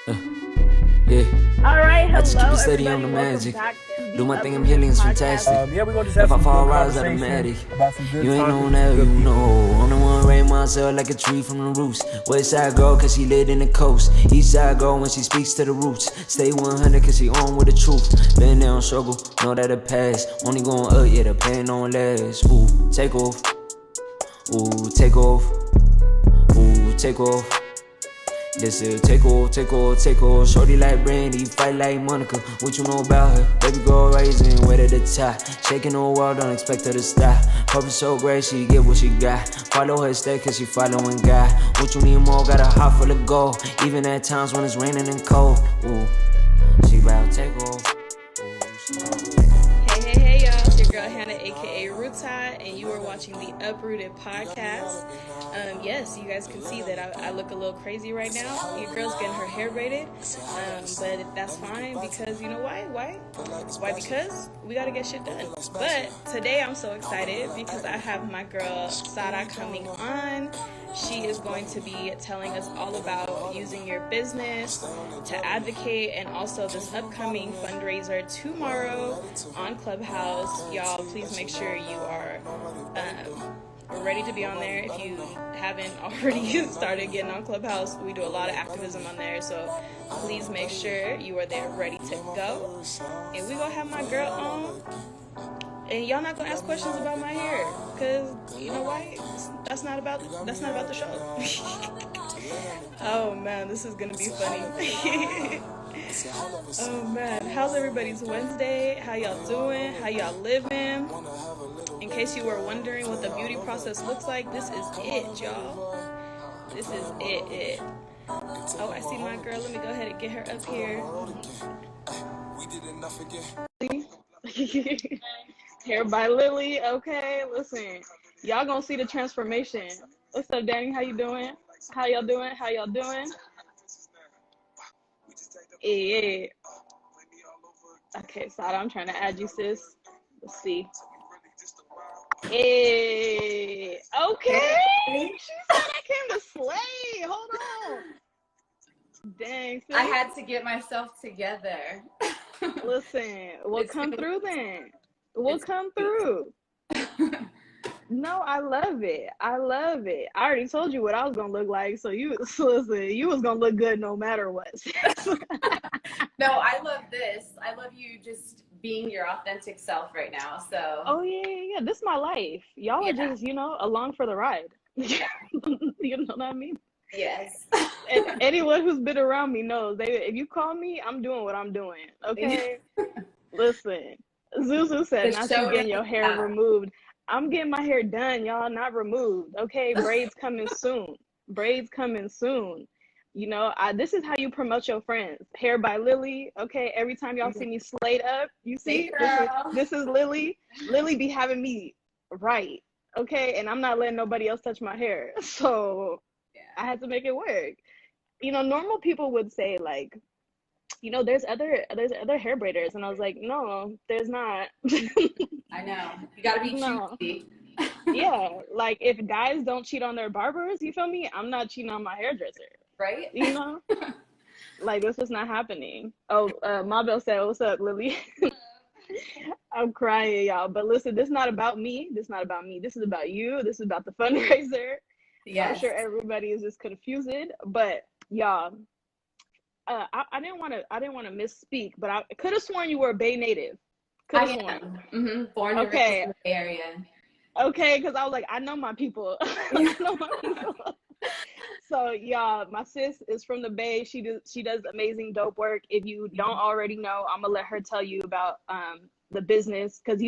Yeah, All right, I just keep hello it steady on everybody. the Welcome magic. back to Do the my thing, I'm Uprooted healing, it's Podcast. fantastic. Yeah, we're gonna just have If I some fall, good rise conversation automatic. about some good You ain't topics on with some that, good you people. know. I'm the one raised myself like a tree from the roots. West side girl, cause she lit in the coast. East side girl when she speaks to the roots. Stay 100 cause she on with the truth. Been there on struggle, know that it pass. Only going up, yeah, the pain don't last. Ooh, take off. Ooh, take off. Ooh, take off. This is take off. Shorty like Brandy, fight like Monica. What you know about her? Baby girl rising, way to the top. Shaking the world, don't expect her to stop. Purpose so great, she get what she got. Follow her step, cause she following God. What you need more, got a heart full of gold. Even at times when it's raining and cold. Ooh, she bout to take off. Hey, y'all. It's your girl Hannah, aka Rootside, and you are watching the Uprooted Podcast. Yes, you guys can see that I look a little crazy right now. Your girl's getting her hair braided, but that's fine because you know why? Why? Because we gotta get shit done. But today I'm so excited because I have my girl Sah'rah coming on. She is going to be telling us all about using your business to advocate and also this upcoming fundraiser tomorrow on Clubhouse. Y'all, please make sure you are ready to be on there. If you haven't already started getting on Clubhouse, we do a lot of activism on there. So please make sure you are there ready to go. And we gonna have my girl on. And y'all not gonna ask questions about my hair, cause you know why? That's not about the show. Oh man, this is gonna be funny. Oh man, how's everybody's Wednesday? How y'all doing? How y'all living? In case you were wondering what the beauty process looks like, this is it, y'all. This is it. Oh, I see my girl. Let me go ahead and get her up here. Hair by Lily. Okay, listen. Y'all gonna see the transformation. What's up, Danny? How you doing? How y'all doing? Yeah. Okay, so I'm trying to add you, sis. Let's see. Hey. Okay. She said I came to slay. Hold on. Dang, sis. I had to get myself together. Listen, we'll come through then. We'll come through. No, I love it. I already told you what I was gonna look like, so listen, you was gonna look good no matter what. No, I love this. I love you just being your authentic self right now. So Oh yeah. This is my life. Y'all are just, along for the ride. You know what I mean? Yes. And anyone who's been around me knows if you call me, I'm doing what I'm doing. Okay. Listen, Zuzu said not you getting your hair removed. I'm getting my hair done, y'all, not removed. Okay, braids coming soon. This is how you promote your friends. Hair by Lily. Okay, every time y'all see me slayed up, you see this is Lily. Lily be having me right. Okay, and I'm not letting nobody else touch my hair. So I had to make it work. Normal people would say like, there's other hair braiders, and I was like, no, there's not. I know. You gotta be choosy. Yeah, like if guys don't cheat on their barbers, you feel me? I'm not cheating on my hairdresser. Right? Like this is not happening. Oh, Mabel said, "What's up, Lily?" I'm crying, y'all. But listen, this is not about me. This is about you. This is about the fundraiser. Yes. I'm sure everybody is just confused, but y'all. I didn't want to misspeak, but I could have sworn you were a Bay native. Could have sworn. Mm-hmm. Born and raised in the Bay Area. Okay, because I was like, I know my people. So y'all, my sis is from the Bay. She does amazing dope work. If you don't already know, I'm gonna let her tell you about the business, because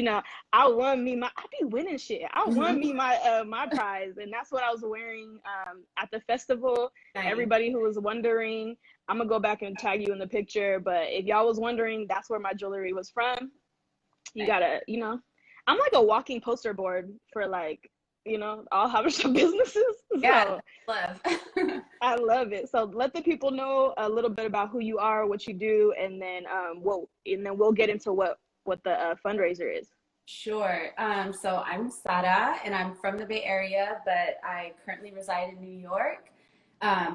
I be winning shit. I won me my prize, and that's what I was wearing at the festival. Nice. Everybody who was wondering, I'm gonna go back and tag you in the picture, but if y'all was wondering, that's where my jewelry was from. You gotta, I'm like a walking poster board for like, all Habesha businesses. Yeah, I love it. So let the people know a little bit about who you are, what you do, and then we'll get into what the fundraiser is. Sure. So I'm Sah'rah, and I'm from the Bay Area, but I currently reside in New York.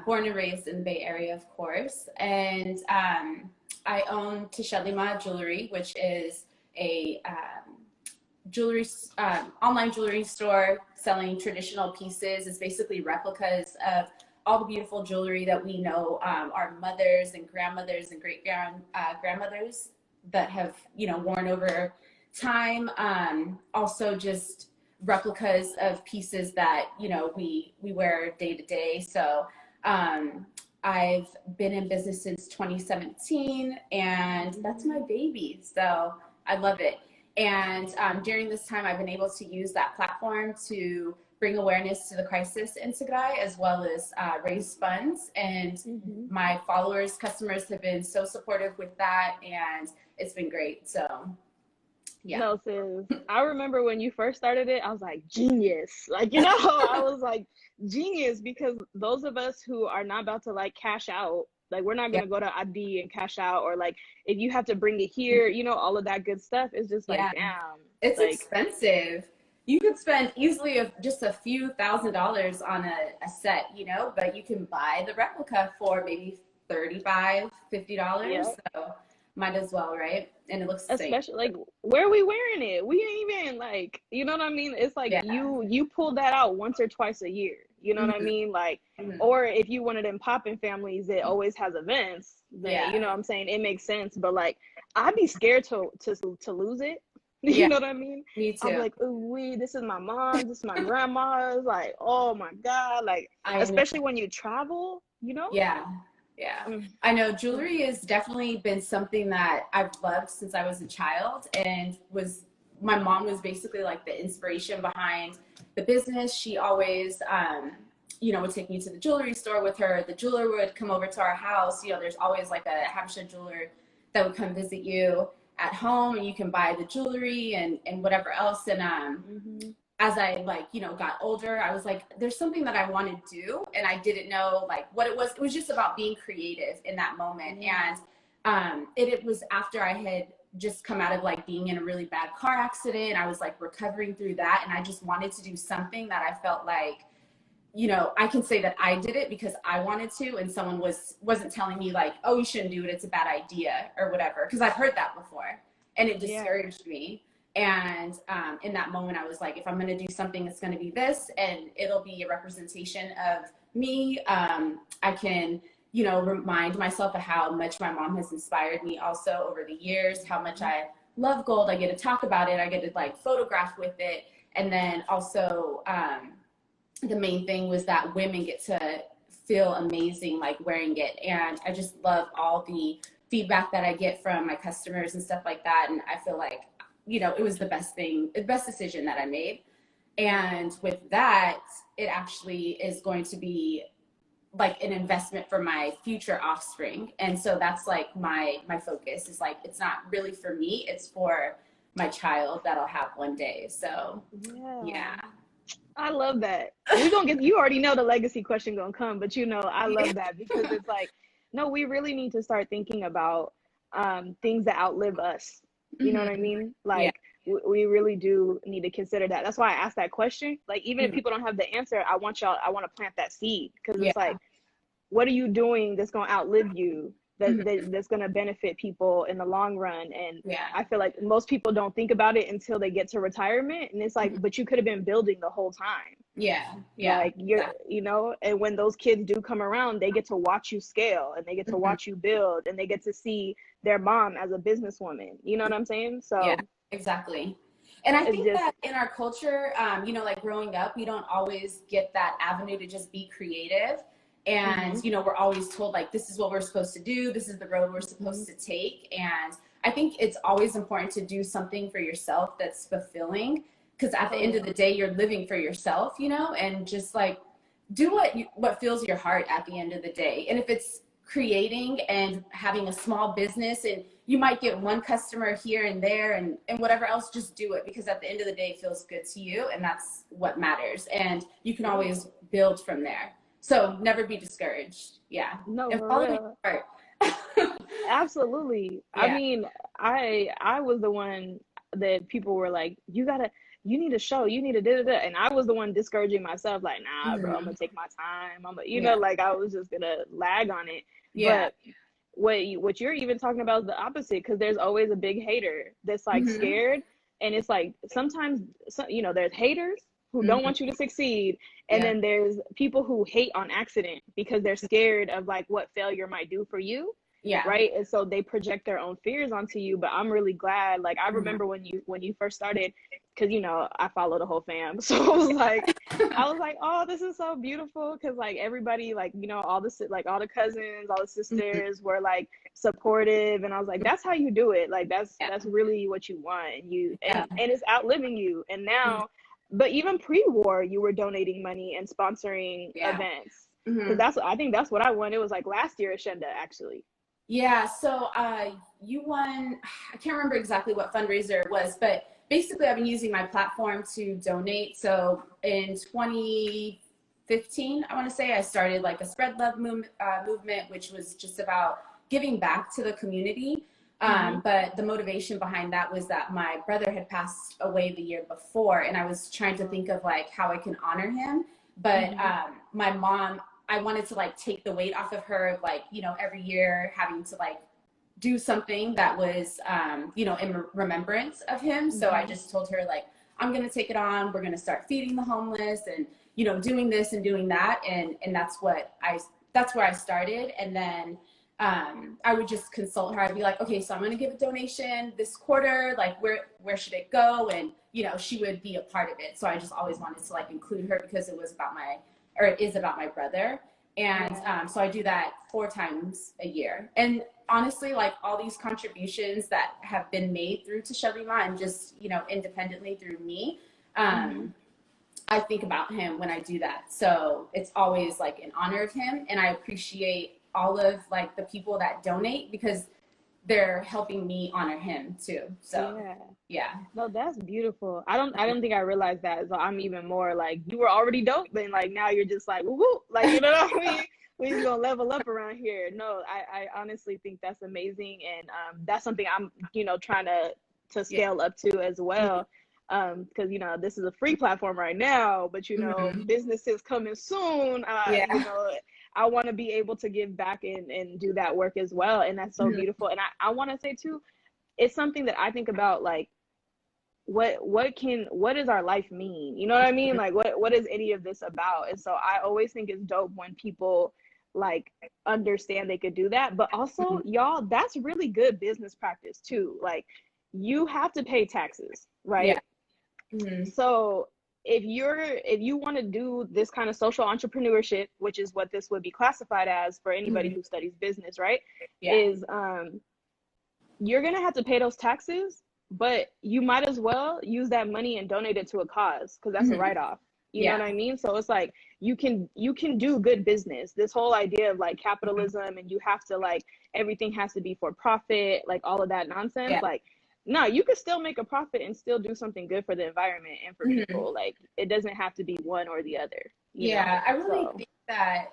Born and raised in the Bay Area, of course. And I own Tischelima Jewelry, which is a jewelry online jewelry store selling traditional pieces. It's basically replicas of all the beautiful jewelry that we know our mothers and grandmothers and great grandmothers that have worn over time. Also just replicas of pieces that we wear day to day. So I've been in business since 2017, and that's my baby. So I love it. And during this time, I've been able to use that platform to bring awareness to the crisis in Tigray, as well as raise funds. And my followers, customers have been so supportive with that, and it's been great. So yeah. No, sis. I remember when you first started it, I was like, genius. Like, I was like, genius, because those of us who are not about to like cash out, like we're not going to go to ID and cash out, or like if you have to bring it here, all of that good stuff is just like, damn. It's like, expensive. You could spend easily just a few $1,000s on a set, but you can buy the replica for maybe $35, $50. Yeah. So might as well, right? And it looks the same. Especially like, where are we wearing it? We ain't even like, you know what I mean? It's like you pull that out once or twice a year. You know what I mean? Like, or if you one of them poppin' families that always has events, then you know what I'm saying, it makes sense. But like, I'd be scared to lose it. You know what I mean? Me too. I'm like, ooh, this is my mom, this is my grandma's. Like, oh my God. Like, especially when you travel, Yeah. I know jewelry has definitely been something that I've loved since I was a child, and my mom was basically like the inspiration behind the business. She always, would take me to the jewelry store with her. The jeweler would come over to our house. There's always like a Habesha jeweler that would come visit you at home, and you can buy the jewelry and whatever else. And as I got older, I was like, there's something that I want to do, and I didn't know like what it was. It was just about being creative in that moment. And it was after I had just come out of like being in a really bad car accident. I was like recovering through that, and I just wanted to do something that I felt like, I can say that I did it because I wanted to, and someone wasn't telling me like, oh, you shouldn't do it, it's a bad idea or whatever, because I've heard that before, and it discouraged me. And in that moment, I was like, if I'm going to do something, it's going to be this, and it'll be a representation of me. I can, remind myself of how much my mom has inspired me also over the years, how much I love gold. I get to talk about it. I get to like photograph with it. And then also the main thing was that women get to feel amazing like wearing it. And I just love all the feedback that I get from my customers and stuff like that. And I feel like, it was the best decision that I made. And with that, it actually is going to be like an investment for my future offspring. And so that's like my focus is like, it's not really for me, it's for my child that I'll have one day. So yeah. I love that. We're gonna get, you already know the legacy question gonna come, but I love that, because it's like, no, we really need to start thinking about things that outlive us. You know what I mean? Like, we really do need to consider that. That's why I asked that question. Like, even if people don't have the answer, I want to plant that seed, because it's like, what are you doing that's going to outlive you, that's going to benefit people in the long run? And I feel like most people don't think about it until they get to retirement, and it's like, but you could have been building the whole time. Like, and when those kids do come around, they get to watch you scale, and they get to watch you build, and they get to see their mom as a businesswoman. You know what I'm saying? So exactly. And I think that in our culture, like growing up, we don't always get that avenue to just be creative. And, we're always told like, this is what we're supposed to do. This is the road we're supposed to take. And I think it's always important to do something for yourself that's fulfilling, because at the end of the day, you're living for yourself, and just like do what fills your heart at the end of the day. And if it's creating and having a small business, and you might get one customer here and there and whatever else, just do it, because at the end of the day, it feels good to you, and that's what matters. And you can always build from there. So never be discouraged. No, and follow your heart. Absolutely. I mean, I was the one that people were like, you gotta, you need a show, you need a da da da. And I was the one discouraging myself, like, nah, bro, I'm gonna take my time. Like I was just gonna lag on it. Yeah. But what you're even talking about is the opposite, because there's always a big hater that's like scared. And it's like sometimes there's haters who don't want you to succeed, and then there's people who hate on accident because they're scared of like what failure might do for you. Yeah. Right. And so they project their own fears onto you. But I'm really glad. Like, I remember when you first started, because I follow the whole fam. So I was like, oh, this is so beautiful. Because like everybody, like, all the cousins, all the sisters were like supportive. And I was like, that's how you do it. Like, that's really what you want. And it's outliving you. And now, but even pre-war, you were donating money and sponsoring events. Because I think that's what I won. It was like last year at Shenda, actually. Yeah, so you won, I can't remember exactly what fundraiser it was, but basically I've been using my platform to donate. So in 2015, I want to say, I started like a Spread Love movement, which was just about giving back to the community. But the motivation behind that was that my brother had passed away the year before, and I was trying to think of like how I can honor him. But my mom, I wanted to like take the weight off of her of like, every year having to like do something that was, in remembrance of him. So I just told her like, I'm going to take it on. We're going to start feeding the homeless and, doing this and doing that. And that's where I started. And then I would just consult her. I'd be like, okay, so I'm going to give a donation this quarter. Like where should it go? And, she would be a part of it. So I just always wanted to like include her because it is about my brother. And so I do that 4 times a year. And honestly, like all these contributions that have been made through Tischelima and just, independently through me, I think about him when I do that. So it's always like in honor of him. And I appreciate all of like the people that donate because they're helping me honor him too. So yeah. No, that's beautiful. I don't think I realized that. So I'm even more like, you were already dope, and like now you're just like woo, like, you know what I mean? We just gonna level up around here. No, I honestly think that's amazing, and that's something I'm trying to scale up to as well. Because this is a free platform right now, but businesses coming soon. I want to be able to give back and do that work as well. And that's so beautiful. And I want to say too, it's something that I think about, like, what does our life mean? You know what I mean? Like, what is any of this about? And so I always think it's dope when people like understand they could do that. But also, y'all, that's really good business practice too. Like, you have to pay taxes, right? So if you want to do this kind of social entrepreneurship, which is what this would be classified as for anybody who studies business, right? Is you're gonna have to pay those taxes, but you might as well use that money and donate it to a cause, because that's a write-off. You know what I mean? So it's like you can do good business. This whole idea of like capitalism and you have to like everything has to be for profit, like all of that nonsense. Like, no, you could still make a profit and still do something good for the environment and for people. Like, it doesn't have to be one or the other. You know? I really think that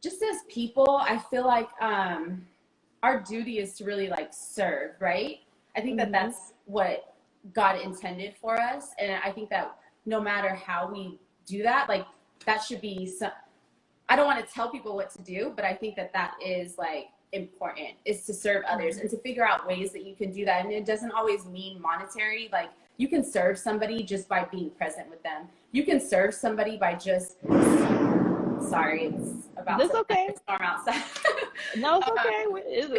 just as people, I feel like our duty is to really like serve, right? I think that that's what God intended for us. And I think that no matter how we do that, like that should be I don't want to tell people what to do, but I think that that is like important, is to serve others and to figure out ways that you can do that. And it doesn't always mean monetary. Like, you can serve somebody just by being present with them. You can serve somebody by just sorry, it's about that's to okay. storm outside. No, it's okay.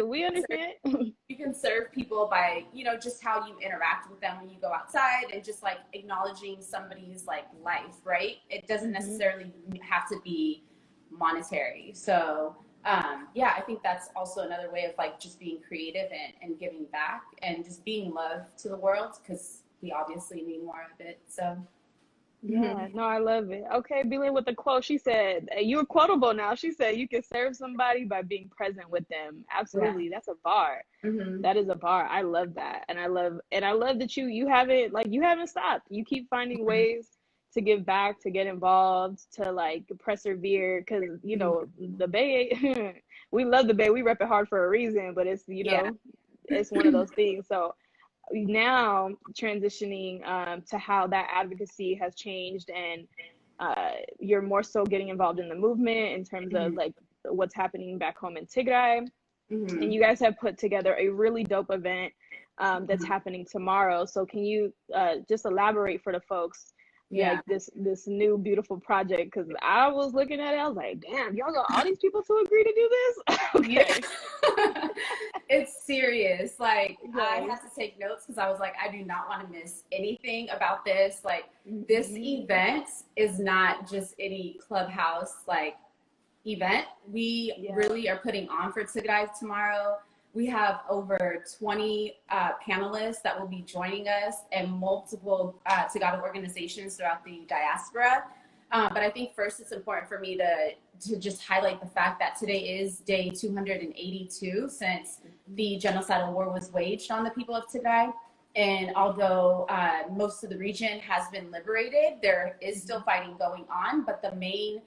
We understand. You can serve people by, just how you interact with them when you go outside and just like acknowledging somebody's like life, right? It doesn't necessarily have to be monetary. So I think that's also another way of like just being creative and giving back and just being love to the world, because we obviously need more of it. So no, I love it. Okay, Billy with the quote. She said, you're quotable now. She said, you can serve somebody by being present with them. Absolutely. That's a bar. That is a bar. I love that. And I love that you haven't stopped. You keep finding ways to give back, to get involved, to like persevere, because the Bay, we love the Bay. We rep it hard for a reason, but it's it's one of those things. So now transitioning to how that advocacy has changed, and you're more so getting involved in the movement in terms of like what's happening back home in Tigray. And you guys have put together a really dope event that's happening tomorrow. So can you just elaborate for the folks, like this new beautiful project? Because I was looking at it, I was like, damn, y'all got all these people to agree to do this? Okay. It's serious. Like, I had to take notes because I was like, I do not want to miss anything about this. Like, this event is not just any clubhouse like event. We really are putting on for Tigray tomorrow. We have over 20 panelists that will be joining us, and multiple Tagalog organizations throughout the diaspora. But I think first it's important for me to just highlight the fact that today is day 282 since the genocidal war was waged on the people of Tigray. And although most of the region has been liberated, there is still fighting going on. But the main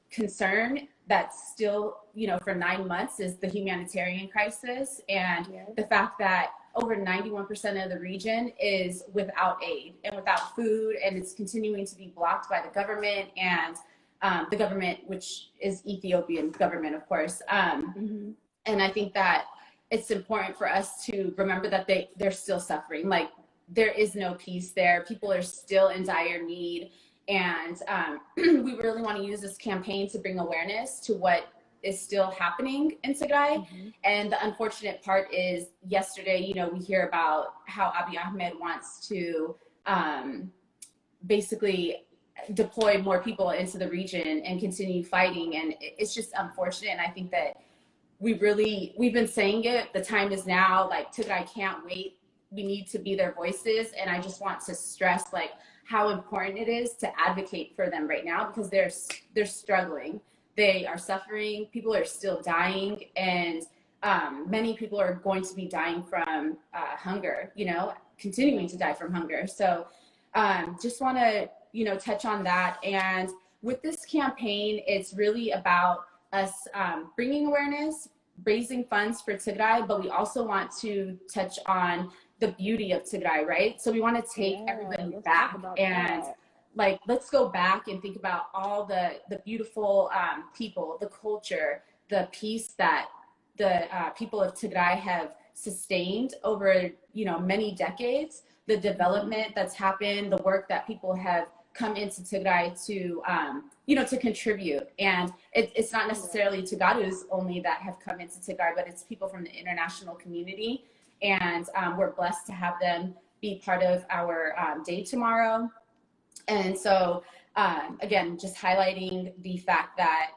concern that's still, for 9 months is the humanitarian crisis, and the fact that over 91% of the region is without aid and without food, and it's continuing to be blocked by the government, and the government, which is Ethiopian government, of course. And I think that it's important for us to remember that they're still suffering. Like, there is no peace there. People are still in dire need. And we really want to use this campaign to bring awareness to what is still happening in Tigray. And the unfortunate part is, yesterday, we hear about how Abiy Ahmed wants to basically deploy more people into the region and continue fighting. And it's just unfortunate. And I think that we've been saying it, the time is now. Like, Tigray can't wait. We need to be their voices. And I just want to stress, like, how important it is to advocate for them right now, because they're struggling. They are suffering. People are still dying, and many people are going to be dying from hunger, continuing to die from hunger. So just want to, touch on that. And with this campaign, it's really about us bringing awareness, raising funds for Tigray, but we also want to touch on the beauty of Tigray, right? So we want to take everybody back, and like, let's go back and think about all the beautiful people, the culture, the peace that the people of Tigray have sustained over, many decades, the development that's happened, the work that people have come into Tigray to, to contribute. And it's not necessarily Tagaroos only that have come into Tigray, but it's people from the international community. And we're blessed to have them be part of our day tomorrow. And so, again, just highlighting the fact that,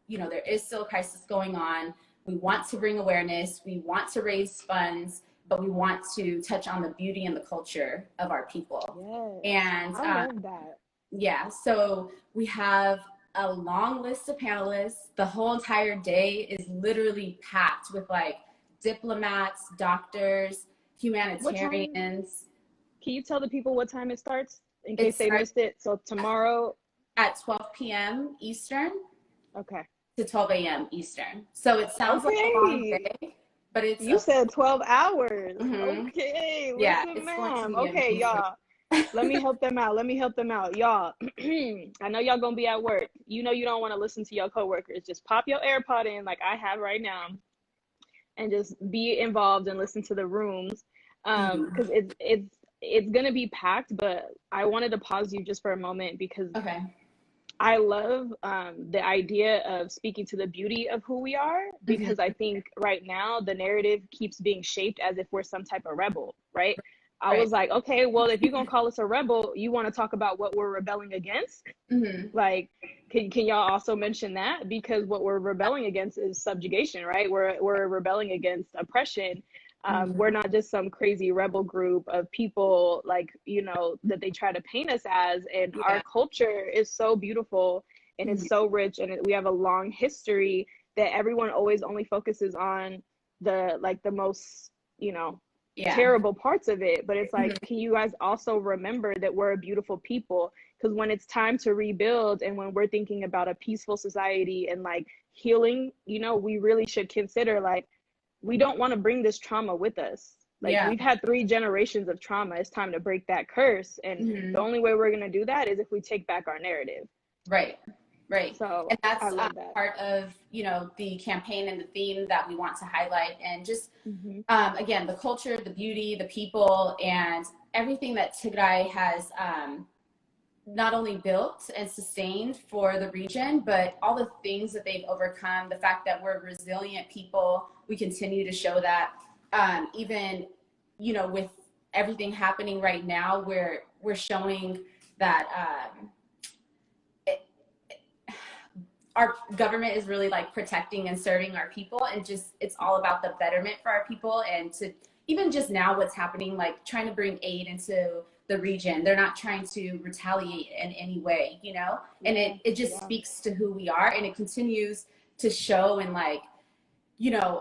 there is still a crisis going on. We want to bring awareness. We want to raise funds, but we want to touch on the beauty and the culture of our people. And I love that. Yeah, so we have a long list of panelists. The whole entire day is literally packed with, like, diplomats, doctors, humanitarians. Can you tell the people what time it starts in case they missed it? So tomorrow at 12 p.m. Eastern. Okay. To 12 a.m. Eastern. So it sounds like a long day, but it's... You said 12 hours. Okay. Yeah, listen, ma'am. Okay, y'all. Let me help them out. Y'all, I know y'all gonna be at work. You don't want to listen to your coworkers. Just pop your AirPod in like I have right now, and just be involved and listen to the rooms, because it's gonna be packed. But I wanted to pause you just for a moment, because I love the idea of speaking to the beauty of who we are, because I think right now the narrative keeps being shaped as if we're some type of rebel, right? I was like, okay, well, if you're gonna call us a rebel, you want to talk about what we're rebelling against? Like, can y'all also mention that? Because what we're rebelling against is subjugation, right? We're rebelling against oppression. We're not just some crazy rebel group of people, like, that they try to paint us as. And our culture is so beautiful, and it's so rich, and we have a long history that everyone always only focuses on the most, terrible parts of it. But it's like, can you guys also remember that we're a beautiful people? Because when it's time to rebuild, and when we're thinking about a peaceful society and like healing, we really should consider, like, we don't want to bring this trauma with us. Like, we've had 3 generations of trauma. It's time to break that curse. And the only way we're going to do that is if we take back our narrative. Right. So and that's I love that. part of, you know, the campaign and the theme that we want to highlight, and just again, the culture, the beauty, the people, and everything that Tigray has not only built and sustained for the region, but all the things that they've overcome, the fact that we're resilient people. We continue to show that, even, you know, with everything happening right now, where we're showing that our government is really like protecting and serving our people, and just, it's all about the betterment for our people. And to even just now what's happening, like trying to bring aid into the region, they're not trying to retaliate in any way, you know, and it just speaks to who we are, and it continues to show in, like, you know,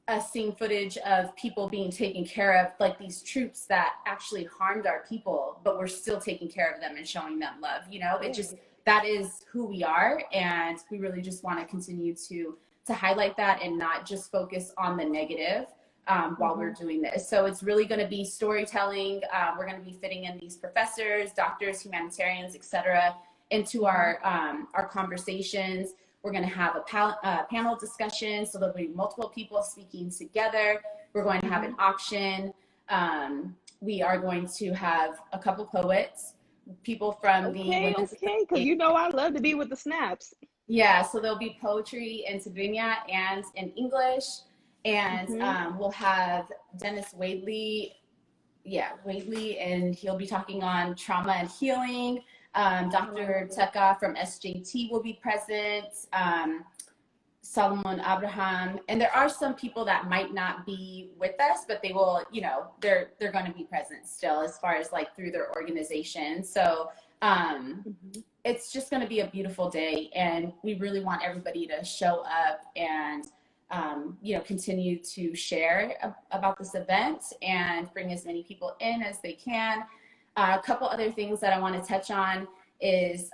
us seeing footage of people being taken care of, like these troops that actually harmed our people, but we're still taking care of them and showing them love, you know. It just, that is who we are, and we really just want to continue to highlight that and not just focus on the negative while we're doing this. So it's really going to be storytelling. We're going to be fitting in these professors, doctors, humanitarians, etc., into our conversations. We're going to have a panel discussion, so there'll be multiple people speaking together. We're going to have an auction. We are going to have a couple poets, people from the because you know I love to be with the snaps. Yeah, so there'll be poetry in Tigrinya and in English, and we'll have Dennis Wadley, and he'll be talking on trauma and healing. Dr. Teka from SJT will be present, Solomon Abraham, and there are some people that might not be with us, but they will, you know, they're going to be present still, as far as like through their organization. So it's just going to be a beautiful day, and we really want everybody to show up and you know, continue to share about this event and bring as many people in as they can. A couple other things that I want to touch on is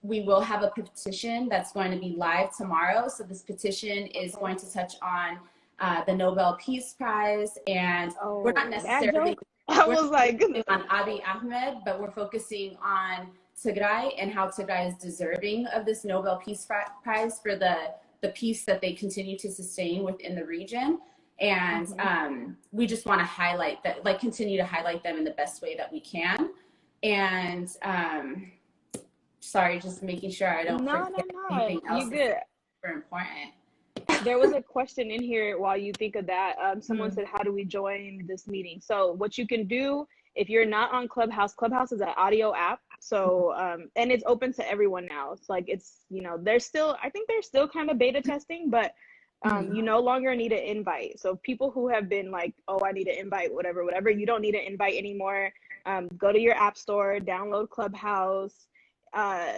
we will have a petition that's going to be live tomorrow. So this petition is going to touch on the Nobel Peace Prize, and we're not necessarily on Abiy Ahmed, but we're focusing on Tigray and how Tigray is deserving of this Nobel Peace Prize for the peace that they continue to sustain within the region. And we just want to highlight that, like continue to highlight them in the best way that we can. And sorry, just making sure I don't forget anything else. You good. Super important. There was a question in here while you think of that. Someone said, how do we join this meeting? So what you can do, if you're not on Clubhouse is an audio app. So, and it's open to everyone now. It's like, it's, you know, I think they're still kind of beta testing, but you no longer need an invite. So people who have been like, oh, I need an invite, whatever, you don't need an invite anymore. Go to your app store, download Clubhouse.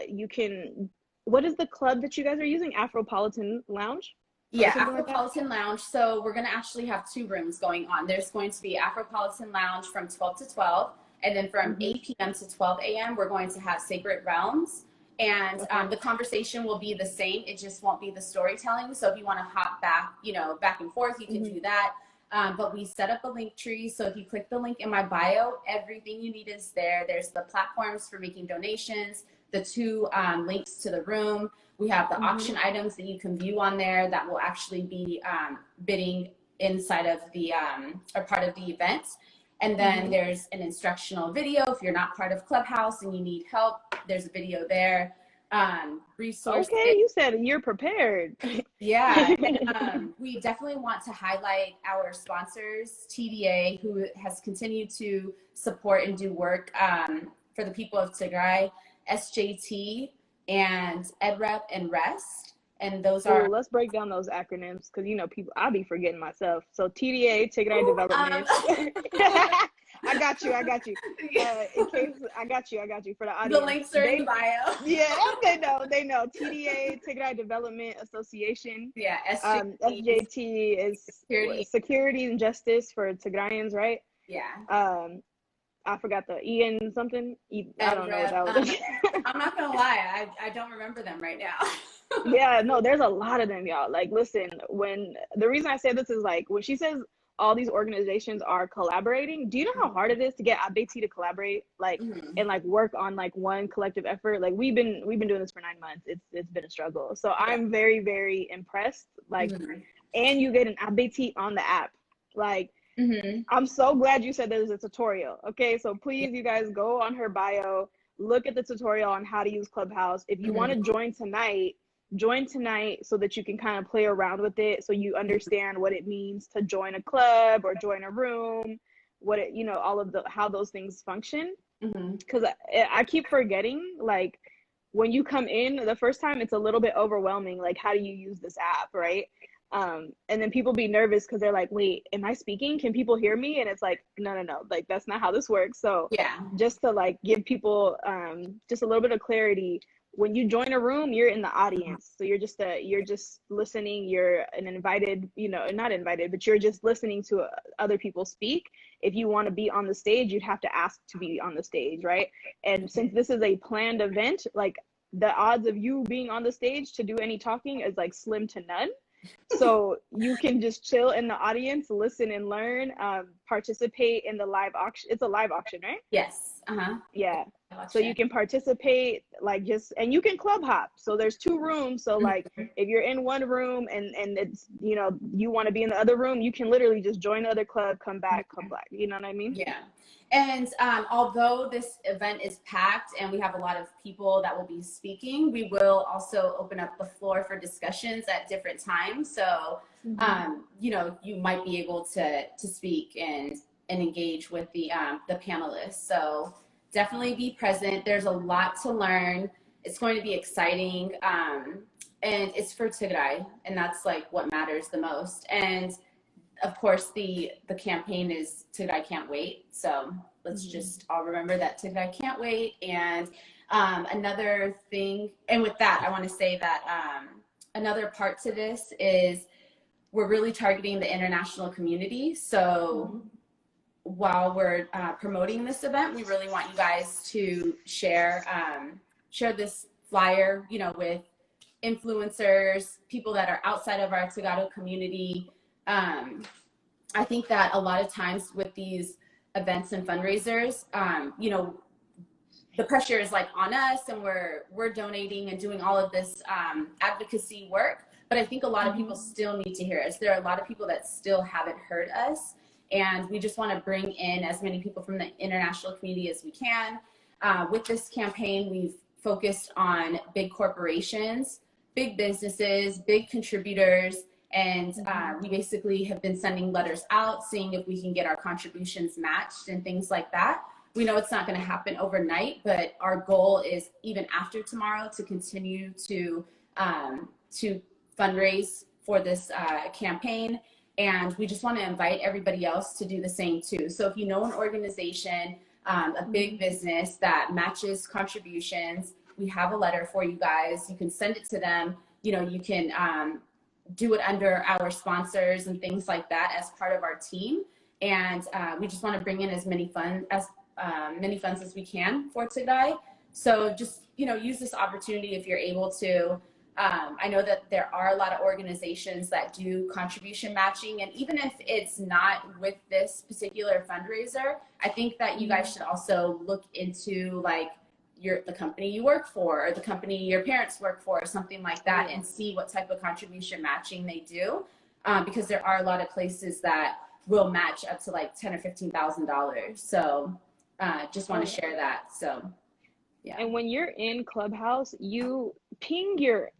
You can, what is the club that you guys are using? Afropolitan Lounge? Yeah, Afropolitan Lounge. So we're going to actually have 2 rooms going on. There's going to be Afropolitan Lounge from 12 to 12. And then from 8 p.m. to 12 a.m., we're going to have Sacred Realms. And the conversation will be the same. It just won't be the storytelling. So if you want to hop back, you know, back and forth, you can do that. But we set up a link tree. So if you click the link in my bio, everything you need is there. There's the platforms for making donations, the 2 links to the room. We have the auction items that you can view on there that will actually be bidding inside of the, or part of the event. And then there's an instructional video. If you're not part of Clubhouse and you need help, there's a video there. Resources. Okay, you said you're prepared. Yeah. And, we definitely want to highlight our sponsors, TDA, who has continued to support and do work for the people of Tigray, SJT, and EdRep and REST. And those are. Let's break down those acronyms, because you know people, I'll be forgetting myself. So TDA, Tigray Development. I got you. In case I got you for the audience. The links are in the bio. Yeah, they know. TDA, Tigray Development Association. Yeah, SJT is Security and Justice for Tigrayans, right? Yeah. I forgot the Ian something. I don't know what that was. I'm not gonna lie, I don't remember them right now. Yeah, no, there's a lot of them, y'all. Like, listen, the reason I say this is like when she says all these organizations are collaborating. Do you know how hard it is to get ABT to collaborate, like, and like work on like one collective effort? Like we've been doing this for 9 months. It's been a struggle. So I'm very, very impressed. Like, and you get an ABT on the app. Like, I'm so glad you said there's a tutorial. Okay, so please, you guys, go on her bio, look at the tutorial on how to use Clubhouse. If you want to join tonight so that you can kind of play around with it, so you understand what it means to join a club or join a room, what it, you know, all of the how those things function. Because I keep forgetting, like, when you come in the first time, it's a little bit overwhelming, like, how do you use this app, right? And then people be nervous because they're like, wait, am I speaking? Can people hear me? And it's like, no, like, that's not how this works. So just to like give people just a little bit of clarity, when you join a room, you're in the audience. So you're just listening. You're an invited, you know, not invited, but you're just listening to other people speak. If you want to be on the stage, you'd have to ask to be on the stage, right? And since this is a planned event, like, the odds of you being on the stage to do any talking is like slim to none. So you can just chill in the audience, listen and learn, participate in the live auction. It's a live auction, right? Yes. Yeah. So you can participate, like, just, and you can club hop. So there's 2 rooms. So like, if you're in one room and it's, you know, you want to be in the other room, you can literally just join the other club, come back. You know what I mean? Yeah. And although this event is packed and we have a lot of people that will be speaking, we will also open up the floor for discussions at different times. So, you know, you might be able to speak and engage with the panelists. So definitely be present. There's a lot to learn. It's going to be exciting. And it's for Tigray, and that's like what matters the most. And of course, the campaign is Tigray Can't Wait. So let's just all remember that Tigray can't wait. And another thing, and with that, I want to say that another part to this is we're really targeting the international community. So while we're promoting this event, we really want you guys to share this flyer, you know, with influencers, people that are outside of our Tagado community. I think that a lot of times with these events and fundraisers, you know, the pressure is like on us, and we're donating and doing all of this advocacy work. But I think a lot of people still need to hear us. There are a lot of people that still haven't heard us, and we just want to bring in as many people from the international community as we can. With this campaign, we've focused on big corporations, big businesses, big contributors. And we basically have been sending letters out, seeing if we can get our contributions matched and things like that. We know it's not going to happen overnight, but our goal is even after tomorrow to continue to fundraise for this campaign. And we just want to invite everybody else to do the same too. So if you know an organization, a big business that matches contributions, we have a letter for you guys. You can send it to them. You know, you can do it under our sponsors and things like that as part of our team. And we just want to bring in as many funds as we can for Tigray. So just, you know, use this opportunity if you're able to. I know that there are a lot of organizations that do contribution matching, and even if it's not with this particular fundraiser, I think that you guys should also look into like the company you work for, or the company your parents work for, or something like that, and see what type of contribution matching they do, because there are a lot of places that will match up to like $10,000 or $15,000. So just want to share that. So yeah. And when you're in Clubhouse, you ping your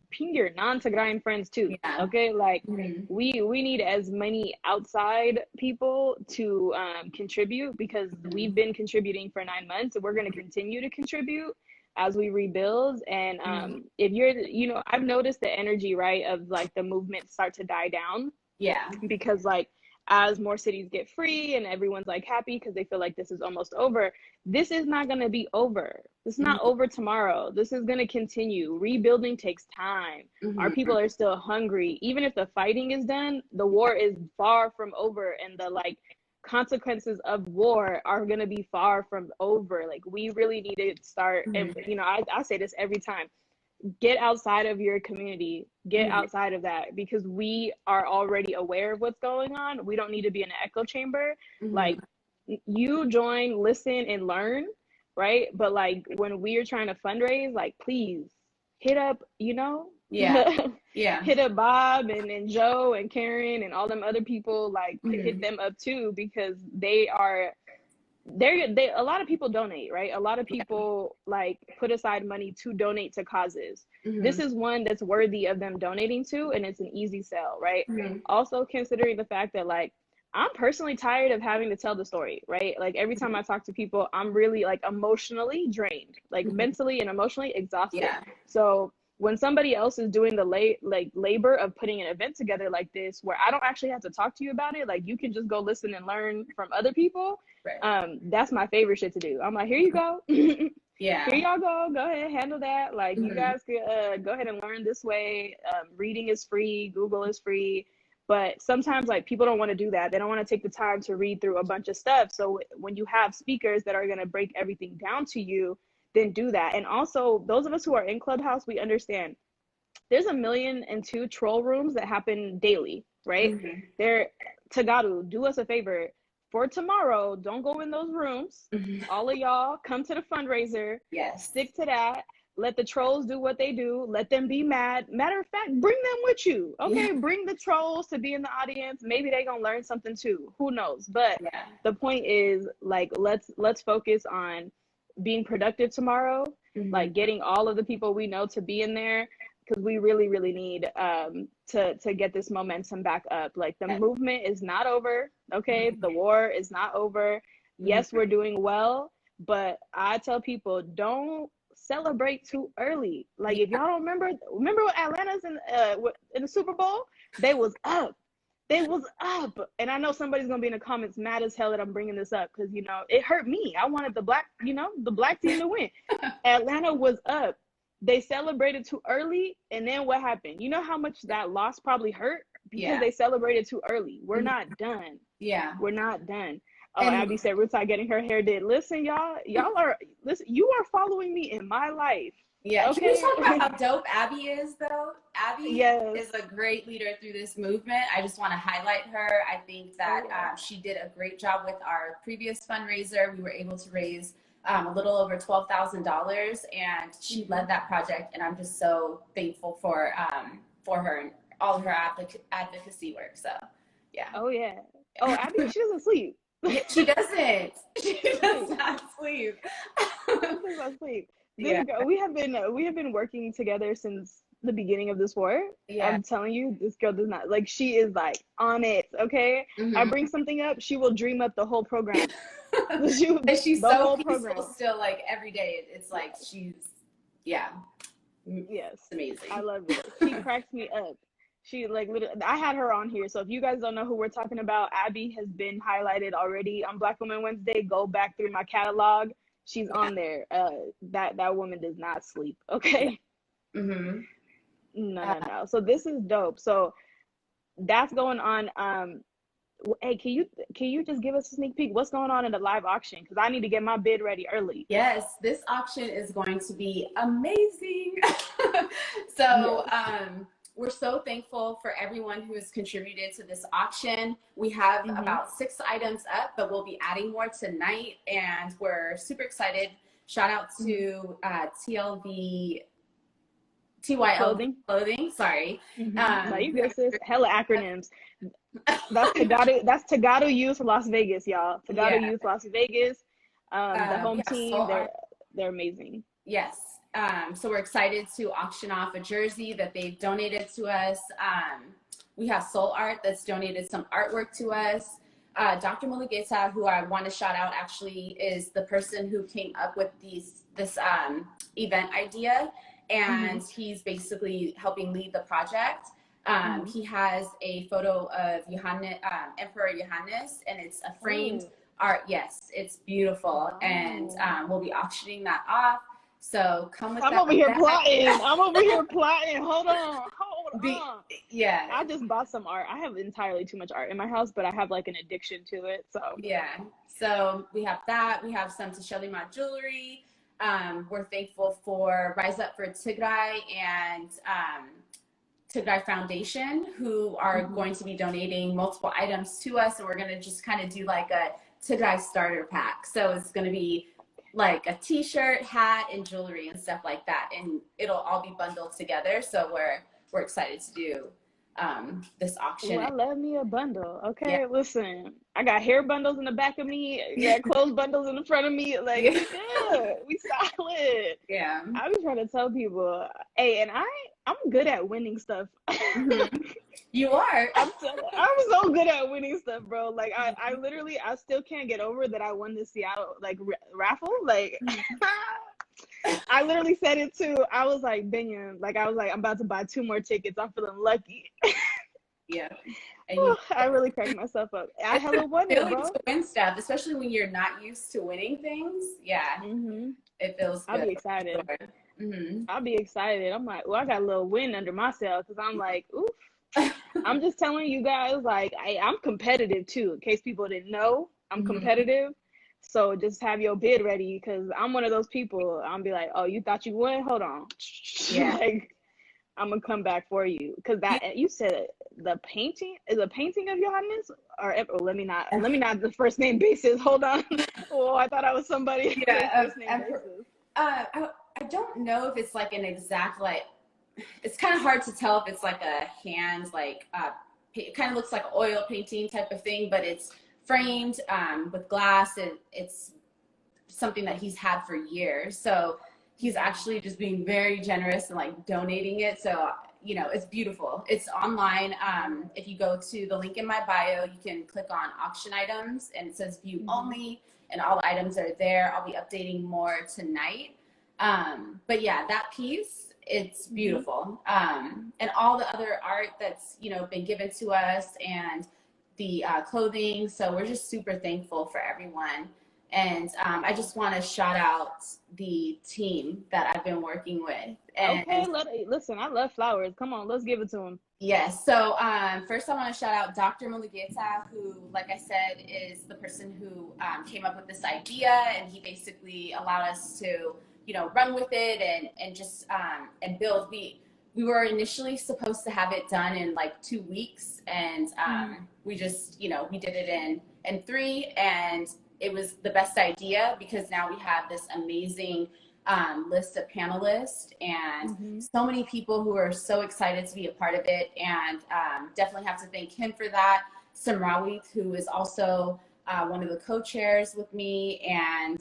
non-Tigrayan friends too. Yeah. Okay, like we need as many outside people to contribute, because we've been contributing for 9 months, and we're going to continue to contribute as we rebuild. And if you're, you know, I've noticed the energy, right, of like the movement start to die down. Yeah. Because like, as more cities get free and everyone's like happy because they feel like this is almost over, this is not going to be over. This is not over tomorrow. This is going to continue. Rebuilding takes time. Our people are still hungry. Even if the fighting is done, the war is far from over, and the like consequences of war are going to be far from over. Like, we really need to start, and you know, I say this every time, get outside of your community, get outside of that, because we are already aware of what's going on. We don't need to be in an echo chamber. Like, you join, listen, and learn, right? But like when we are trying to fundraise, like, please hit up, hit up Bob and Joe and Karen and all them other people, like hit them up too, because they a lot of people donate, right? A lot of people like put aside money to donate to causes. This is one that's worthy of them donating to, and it's an easy sell, right? Also considering the fact that like I'm personally tired of having to tell the story, right? Like every time I talk to people, I'm really like emotionally drained, like mentally and emotionally exhausted. So when somebody else is doing the labor of putting an event together like this, where I don't actually have to talk to you about it, like you can just go listen and learn from other people. That's my favorite shit to do. I'm like, here you go. Here y'all go ahead, handle that. Like you guys could go ahead and learn this way. Reading is free, Google is free. But sometimes like people don't want to do that. They don't want to take the time to read through a bunch of stuff. So when you have speakers that are going to break everything down to you, then do that. And also those of us who are in Clubhouse, we understand there's 1,000,002 troll rooms that happen daily, right? They're Tagadu, do us a favor. For tomorrow, don't go in those rooms. All of y'all come to the fundraiser. Stick to that. Let the trolls do what they do. Let them be mad. Matter of fact, bring them with you. Okay, bring the trolls to be in the audience. Maybe they're gonna learn something too. Who knows? But the point is, like, let's focus on being productive tomorrow. Like getting all of the people we know to be in there, because we really, really need to get this momentum back up. Like the movement is not over. Okay, the war is not over. Yes, we're doing well, but I tell people, don't celebrate too early. Like if y'all don't remember what Atlanta's in the Super Bowl, they was up, and I know somebody's gonna be in the comments mad as hell that I'm bringing this up, because it hurt me. I wanted the black team to win. Atlanta was up, they celebrated too early, and then what happened? You know how much that loss probably hurt, because they celebrated too early. We're not done. We're not done. Oh, and Abby said Rutai getting her hair did. Listen, you are following me in my life. Okay. Can we talk about how dope Abby is, though? Abby is a great leader through this movement. I just want to highlight her. I think that she did a great job with our previous fundraiser. We were able to raise a little over $12,000, and she led that project. And I'm just so thankful for her and all of her advocacy work. So, yeah. Oh, yeah. Oh, Abby, she doesn't sleep. She doesn't. She does not sleep. She does not sleep. Girl, we have been working together since the beginning of this war. I'm telling you, this girl does not, like, she is like on it. Okay, I bring something up, she will dream up the whole program. She's so peaceful still. Like every day, it's like she's amazing. I love it. She cracks me up. She like literally, I had her on here. So if you guys don't know who we're talking about, Abby has been highlighted already on Black Women Wednesday. Go back through my catalog. She's on there. That woman does not sleep. Okay. No. So this is dope. So that's going on. Hey, can you just give us a sneak peek? What's going on in the live auction? Because I need to get my bid ready early. Yes, this auction is going to be amazing. So we're so thankful for everyone who has contributed to this auction. We have about 6 items up, but we'll be adding more tonight, and we're super excited. Shout out to TYL Clothing. Sorry. No, you good, sis. Hella acronyms. That's Tagado Youth Las Vegas, y'all. Tagado Youth Las Vegas. The home team, they're amazing. Yes. So we're excited to auction off a jersey that they've donated to us. We have Soul Art that's donated some artwork to us. Dr. Mulugeta, who I want to shout out, actually is the person who came up with this event idea, and he's basically helping lead the project. He has a photo of Emperor Johannes, and it's a framed art. Yes, it's beautiful, and we'll be auctioning that off. So come with I'm over here plotting. Hold on. Yeah. I just bought some art. I have entirely too much art in my house, but I have like an addiction to it. So yeah. So we have that. We have some Tischelima Jewelry. We're thankful for Rise Up for Tigray and Tigray Foundation, who are going to be donating multiple items to us. And we're going to just kind of do like a Tigray starter pack. So it's going to be like a t-shirt, hat, and jewelry and stuff like that. And it'll all be bundled together. So we're excited to do this auction. Ooh, I love me a bundle. Okay, yeah. Listen, I got hair bundles in the back of me. Yeah, clothes bundles in the front of me. Like, we good. We solid. Yeah. I was trying to tell people, hey, and I'm good at winning stuff. You are. I'm so good at winning stuff, bro. Like, I literally, I still can't get over that I won the Seattle, like, raffle. Like, I literally said it too. I was like, Binion, like, I was like, I'm about to buy 2 more tickets. I'm feeling lucky. Yeah. And I really cracked myself up. I hella won it, bro. To win stuff, especially when you're not used to winning things. Yeah. It feels good. I'll be excited. I'll be excited. I'm like, well, I got a little win under myself because I'm like, oof. I'm just telling you guys, like, I'm competitive too. In case people didn't know, I'm competitive. So just have your bid ready because I'm one of those people. I'm be like, oh, you thought you won? Hold on. Yeah. Like, I'm gonna come back for you because that you said the painting is a painting of Johannes or let me not the first name basis. Hold on. Oh, I thought I was somebody. Yeah. I don't know if it's like an exact like. It's kind of hard to tell if it's like a hand like it kind of looks like an oil painting type of thing, but it's framed with glass, and it's something that he's had for years. So he's actually just being very generous and like donating it. So, you know, it's beautiful. It's online. If you go to the link in my bio, you can click on auction items and it says view only, and all the items are there. I'll be updating more tonight. But yeah, that piece, it's beautiful. And all the other art that's, you know, been given to us and the clothing. So we're just super thankful for everyone. And I just want to shout out the team that I've been working with. And, okay, listen, I love flowers. Come on, let's give it to them. Yes. So first I want to shout out Dr. Mulugeta, who, like I said, is the person who came up with this idea, and he basically allowed us to, you know, run with it and just and build. We were initially supposed to have it done in like 2 weeks, and we just, you know, we did it in 3, and it was the best idea because now we have this amazing list of panelists and so many people who are so excited to be a part of it, and definitely have to thank him for that. Samrawit, who is also one of the co-chairs with me, and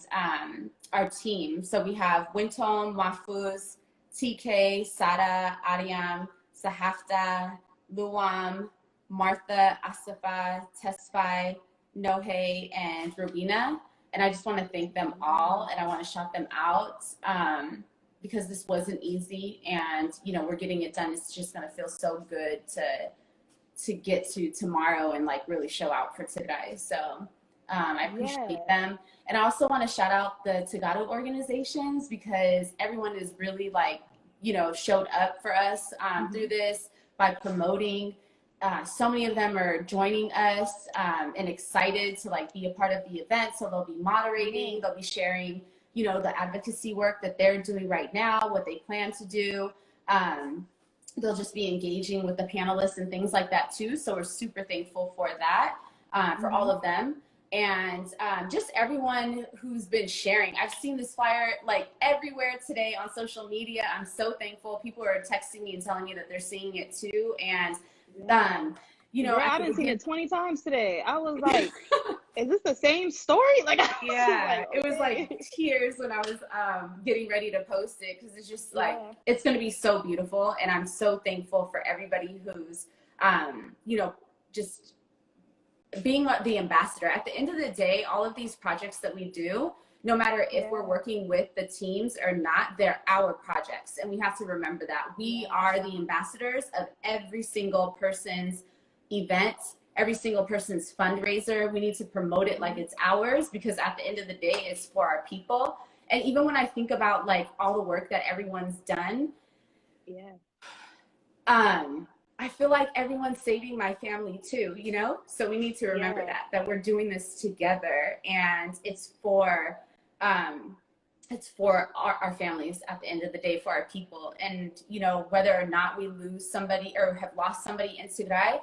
our team. So we have Winton, Mahfouz, TK, Sah'rah, Ariam, Sahafta, Luam, Martha, Asafa, Tesfai, Nohe, and Robina. And I just want to thank them all, and I want to shout them out because this wasn't easy, and, you know, we're getting it done. It's just going to feel so good to get to tomorrow and like really show out for Tigray. So I appreciate them. And I also want to shout out the Tagado organizations because everyone is really like, you know, showed up for us through this by promoting. So many of them are joining us and excited to like be a part of the event. So they'll be moderating, they'll be sharing, you know, the advocacy work that they're doing right now, what they plan to do. They'll just be engaging with the panelists and things like that too. So we're super thankful for that, for all of them. And just everyone who's been sharing. I've seen this flyer like everywhere today on social media. I'm so thankful. People are texting me and telling me that they're seeing it too. And you know, I've been seeing it 20 times today. I was like, is this the same story? Like, yeah, like, okay. It was like tears when I was getting ready to post it, because it's just like, it's going to be so beautiful. And I'm so thankful for everybody who's, you know, just being the ambassador. At the end of the day, all of these projects that we do, no matter if we're working with the teams or not, they're our projects. And we have to remember that. We are the ambassadors of every single person's event, every single person's fundraiser. We need to promote it like it's ours, because at the end of the day, it's for our people. And even when I think about like all the work that everyone's done, I feel like everyone's saving my family too, you know? So we need to remember that we're doing this together, and it's for it's for our families at the end of the day, for our people. And, you know, whether or not we lose somebody or have lost somebody in Tigray,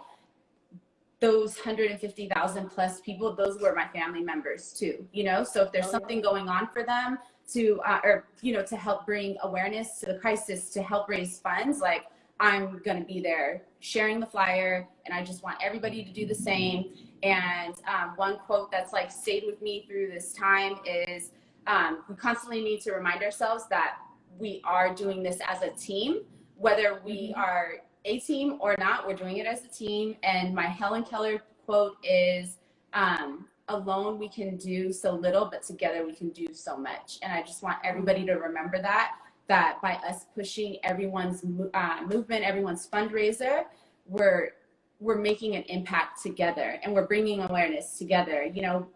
those 150,000 plus people, those were my family members too, you know? So if there's something going on for them to, or, you know, to help bring awareness to the crisis, to help raise funds, like, I'm going to be there sharing the flyer, and I just want everybody to do the same. And one quote that's like stayed with me through this time is, we constantly need to remind ourselves that we are doing this as a team, whether we are a team or not, we're doing it as a team. And my Helen Keller quote is, alone we can do so little, but together we can do so much. And I just want everybody to remember that by us pushing everyone's movement, everyone's fundraiser, we're making an impact together, and we're bringing awareness together. You know,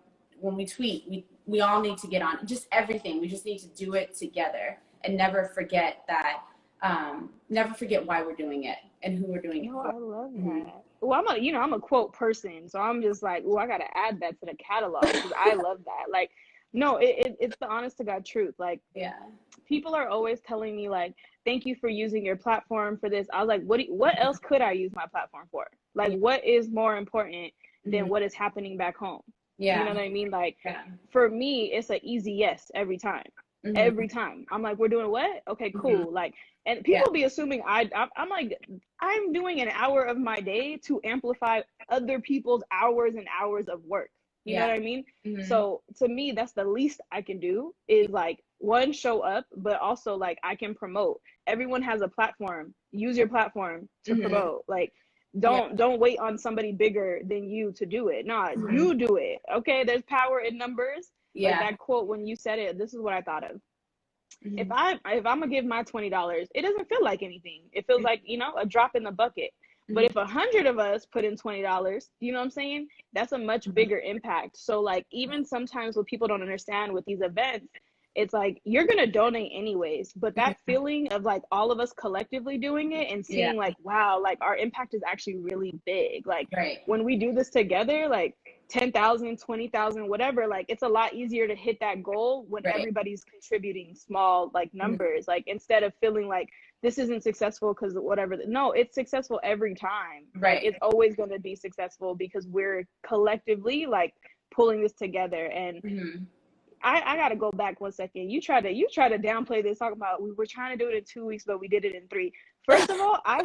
when we tweet, we all need to get on just everything. We just need to do it together, and never forget that, never forget why we're doing it and who we're doing it for. I love that. Well, I'm a quote person, so I'm just like, I got to add that to the catalog, because I love that. Like, no, it's the honest to God truth. Like, people are always telling me, like, thank you for using your platform for this. I was like, what else could I use my platform for? Like, what is more important than what is happening back home? You know what I mean? Like, for me, it's an easy yes every time. Every time. I'm like, we're doing what? Okay, cool. Like, and people be assuming I'm like, I'm doing an hour of my day to amplify other people's hours and hours of work. You know what I mean? So to me, that's the least I can do, is like, one, show up, but also, like, I can promote. Everyone has a platform. Use your platform to promote. Like, don't wait on somebody bigger than you to do it. No, you do it. Okay, there's power in numbers. Like that quote, when you said it, this is what I thought of. If I'm gonna give my $20, it doesn't feel like anything. It feels like, you know, a drop in the bucket. But if 100 of us put in $20, you know what I'm saying? That's a much bigger impact. So, like, even sometimes what people don't understand with these events, it's like, you're going to donate anyways, but that feeling of, like, all of us collectively doing it and seeing like, wow, like, our impact is actually really big. Like, when we do this together, like 10,000, 20,000, whatever, like, it's a lot easier to hit that goal when everybody's contributing small, like, numbers. Like, instead of feeling like this isn't successful because whatever. No, it's successful every time. Like, it's always going to be successful because we're collectively, like, pulling this together. And I got to go back 1 second. You try to downplay this, talk about we were trying to do it in 2 weeks, but we did it in 3. First of all, I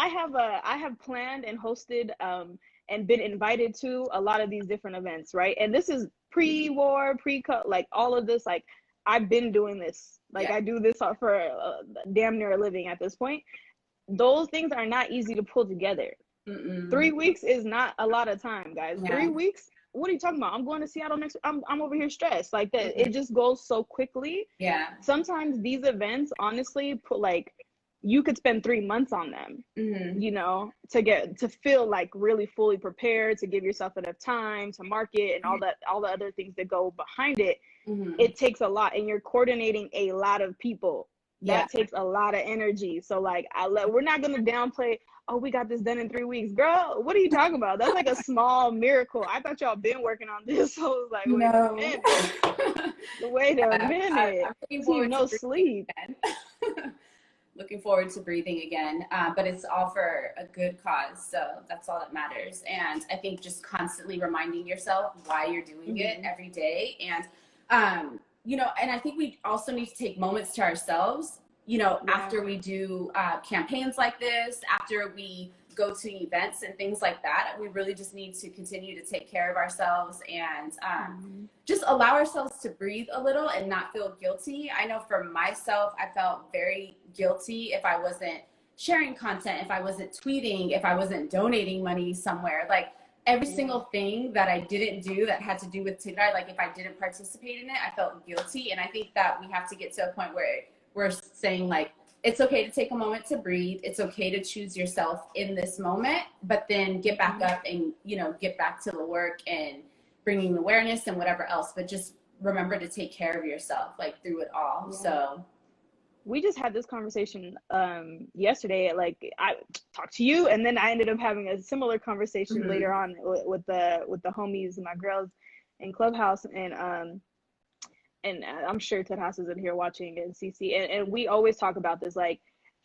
have planned and hosted and been invited to a lot of these different events, right? And this is pre-war, like, all of this, like, I've been doing this. Like, I do this for damn near a living at this point. Those things are not easy to pull together. 3 weeks is not a lot of time, guys. 3 weeks? What are you talking about? I'm going to Seattle next. I'm over here stressed. Like, that. It just goes so quickly. Sometimes these events, honestly, you could spend 3 months on them, you know, to feel like really fully prepared, to give yourself enough time to market and all the other things that go behind it. It takes a lot, and you're coordinating a lot of people. That takes a lot of energy. So, like, we're not going to downplay, oh, we got this done in 3 weeks. Girl, what are you talking about? That's like a small miracle. I thought y'all been working on this. So I was like, wait a minute. No sleep. Looking forward to breathing again. But it's all for a good cause. So that's all that matters. And I think just constantly reminding yourself why you're doing it every day. And, you know, and I think we also need to take moments to ourselves, you know, after we do campaigns like this, after we go to events and things like that. We really just need to continue to take care of ourselves and just allow ourselves to breathe a little and not feel guilty. I know for myself, I felt very guilty if I wasn't sharing content, if I wasn't tweeting, if I wasn't donating money somewhere. Like, every single thing that I didn't do that had to do with Tigray, like, if I didn't participate in it, I felt guilty. And I think that we have to get to a point where we're saying, like, it's okay to take a moment to breathe. It's okay to choose yourself in this moment, but then get back up and, you know, get back to the work and bringing awareness and whatever else. But just remember to take care of yourself, like, through it all. So we just had this conversation yesterday. Like, I talked to you, and then I ended up having a similar conversation later on with the homies and my girls in Clubhouse, and and I'm sure Terhas is in here watching, and CC, and we always talk about this, like,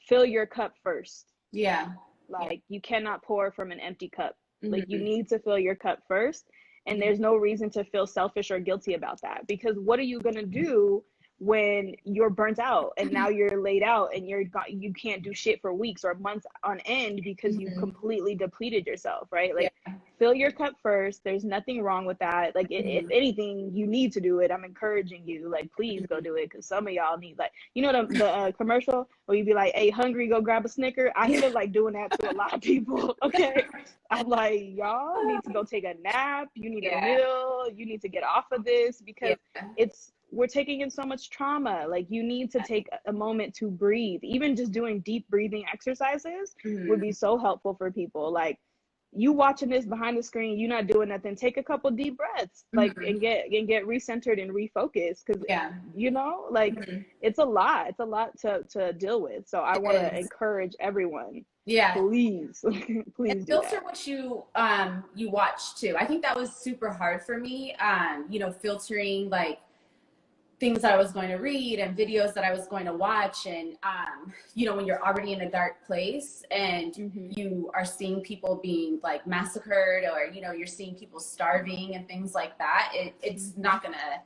fill your cup first. Yeah. Like, you cannot pour from an empty cup. Like, you Mm-hmm. need to fill your cup first. And there's no reason to feel selfish or guilty about that, because what are you going to do when you're burnt out and now you're laid out and you can't do shit for weeks or months on end because you completely depleted yourself, right? Like, fill your cup first. There's nothing wrong with that. Like, if anything, you need to do it. I'm encouraging you, like, please go do it, because some of y'all need, like, you know, the commercial where you be like, hey, hungry, go grab a Snicker. I feel like doing that to a lot of people. Okay, I'm like, y'all need to go take a nap. You need a meal. You need to get off of this, because we're taking in so much trauma. Like, you need to take a moment to breathe. Even just doing deep breathing exercises would be so helpful for people. Like, you watching this behind the screen, you not doing nothing, take a couple deep breaths, like, and get recentered and refocused, because you know, like, it's a lot to deal with. So I want to encourage everyone, please please and do filter that. what you watch too. I think that was super hard for me, you know, filtering like things that I was going to read and videos that I was going to watch. And, you know, when you're already in a dark place and you are seeing people being like massacred, or, you know, you're seeing people starving and things like that, it's not going to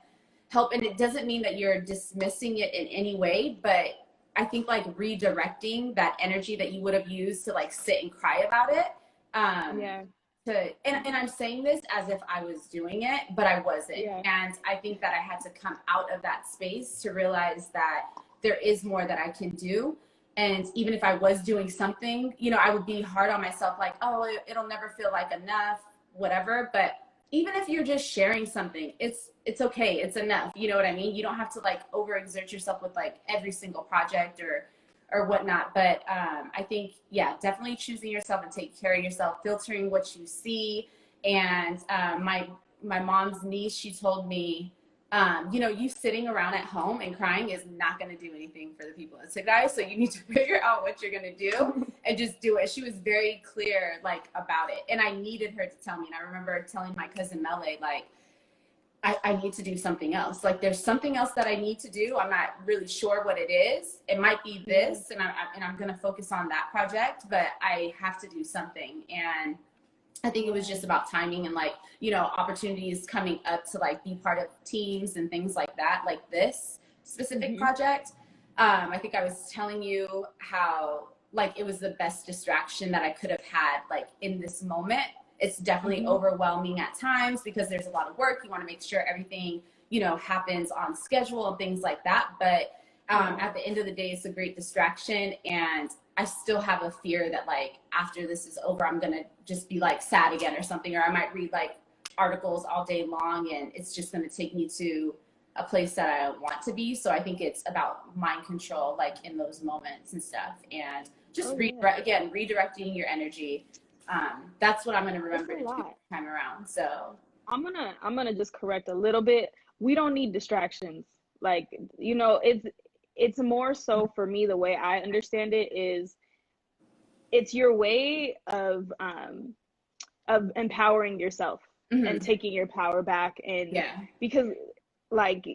help. And it doesn't mean that you're dismissing it in any way, but I think like redirecting that energy that you would have used to like sit and cry about it. And I'm saying this as if I was doing it, but I wasn't. And I think that I had to come out of that space to realize that there is more that I can do. And even if I was doing something, you know, I would be hard on myself, like, oh, it'll never feel like enough, whatever. But even if you're just sharing something, it's okay. It's enough. You know what I mean? You don't have to like overexert yourself with like every single project or whatnot. But I think, definitely choosing yourself and taking care of yourself, filtering what you see. And my mom's niece, she told me, you know, you sitting around at home and crying is not going to do anything for the people in Tigray. So you need to figure out what you're going to do and just do it. She was very clear, like, about it. And I needed her to tell me. And I remember telling my cousin Mele, like, I need to do something else. Like, there's something else that I need to do. I'm not really sure what it is. It might be this, and I'm going to focus on that project, but I have to do something. And I think it was just about timing and, like, you know, opportunities coming up to like be part of teams and things like that, like this specific project. I think I was telling you how, like, it was the best distraction that I could have had, like, in this moment. It's definitely overwhelming at times because there's a lot of work. You want to make sure everything, you know, happens on schedule and things like that. But at the end of the day, it's a great distraction. And I still have a fear that, like, after this is over, I'm going to just be like sad again or something, or I might read like articles all day long and it's just going to take me to a place that I don't want to be. So I think it's about mind control, like, in those moments and stuff, and just redirecting your energy. That's what I'm going to remember to do this time around. So I'm gonna just correct a little bit. We don't need distractions. Like, you know, it's more so, for me, the way I understand it is, it's your way of empowering yourself and taking your power back. And because, like,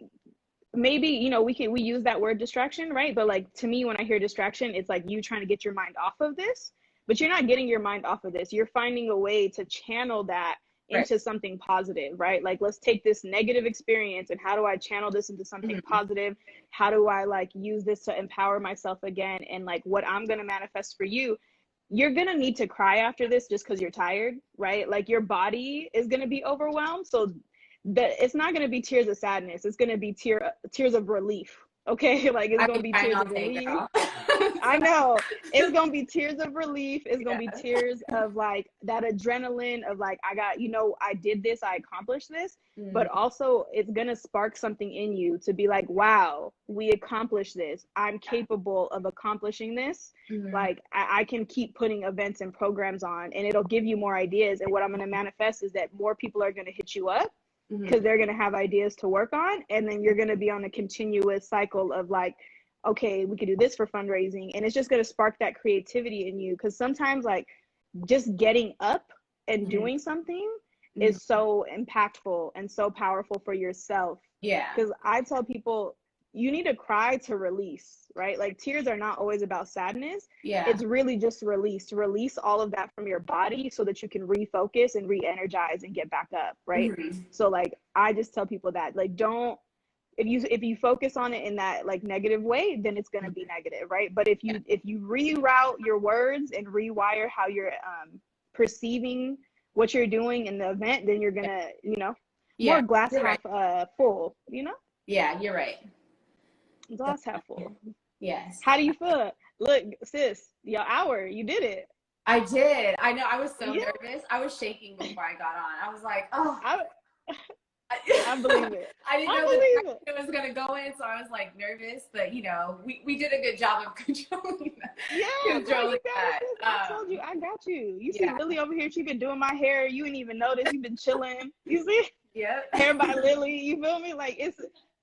maybe, you know, we use that word distraction, right? But, like, to me, when I hear distraction, it's like you trying to get your mind off of this, but you're not getting your mind off of this. You're finding a way to channel that into something positive, right? Like, let's take this negative experience and how do I channel this into something positive? How do I, like, use this to empower myself again? And, like, what I'm going to manifest for you, you're going to need to cry after this just because you're tired, right? Like, your body is going to be overwhelmed. So it's not going to be tears of sadness. It's going to be tears of relief. Okay, like, it's gonna be tears of relief. I know, it's gonna be tears of relief. It's gonna be tears of, like, that adrenaline of, like, I did this, I accomplished this. But also, it's gonna spark something in you to be like, wow, we accomplished this. I'm capable of accomplishing this. Like, I can keep putting events and programs on, and it'll give you more ideas. And what I'm gonna manifest is that more people are gonna hit you up, because they're going to have ideas to work on. And then you're going to be on a continuous cycle of, like, okay, we could do this for fundraising. And it's just going to spark that creativity in you. Because sometimes, like, just getting up and doing something is so impactful and so powerful for yourself. Yeah. Because I tell people, you need to cry to release, right? Like tears are not always about sadness. Yeah. It's really just release all of that from your body so that you can refocus and re-energize and get back up, right? So like I just tell people that, like, don't, if you focus on it in that like negative way, then it's going to be negative, right? But if you reroute your words and rewire how you're perceiving what you're doing in the event, then you're gonna, more glass half full, Yeah, you're right. Glass half full. Yes. How do you feel? Look, sis, your hour, you did it. I did. I know. I was so nervous. I was shaking before I got on. I was like, oh. I believe it. I didn't know it was going to go in, so I was like nervous. But, we did a good job of controlling that. Yeah, I told you, I got you. You see Lily over here, she been doing my hair. You didn't even notice. You've been chilling. You see? Yeah. Hair by Lily. You feel me? Like,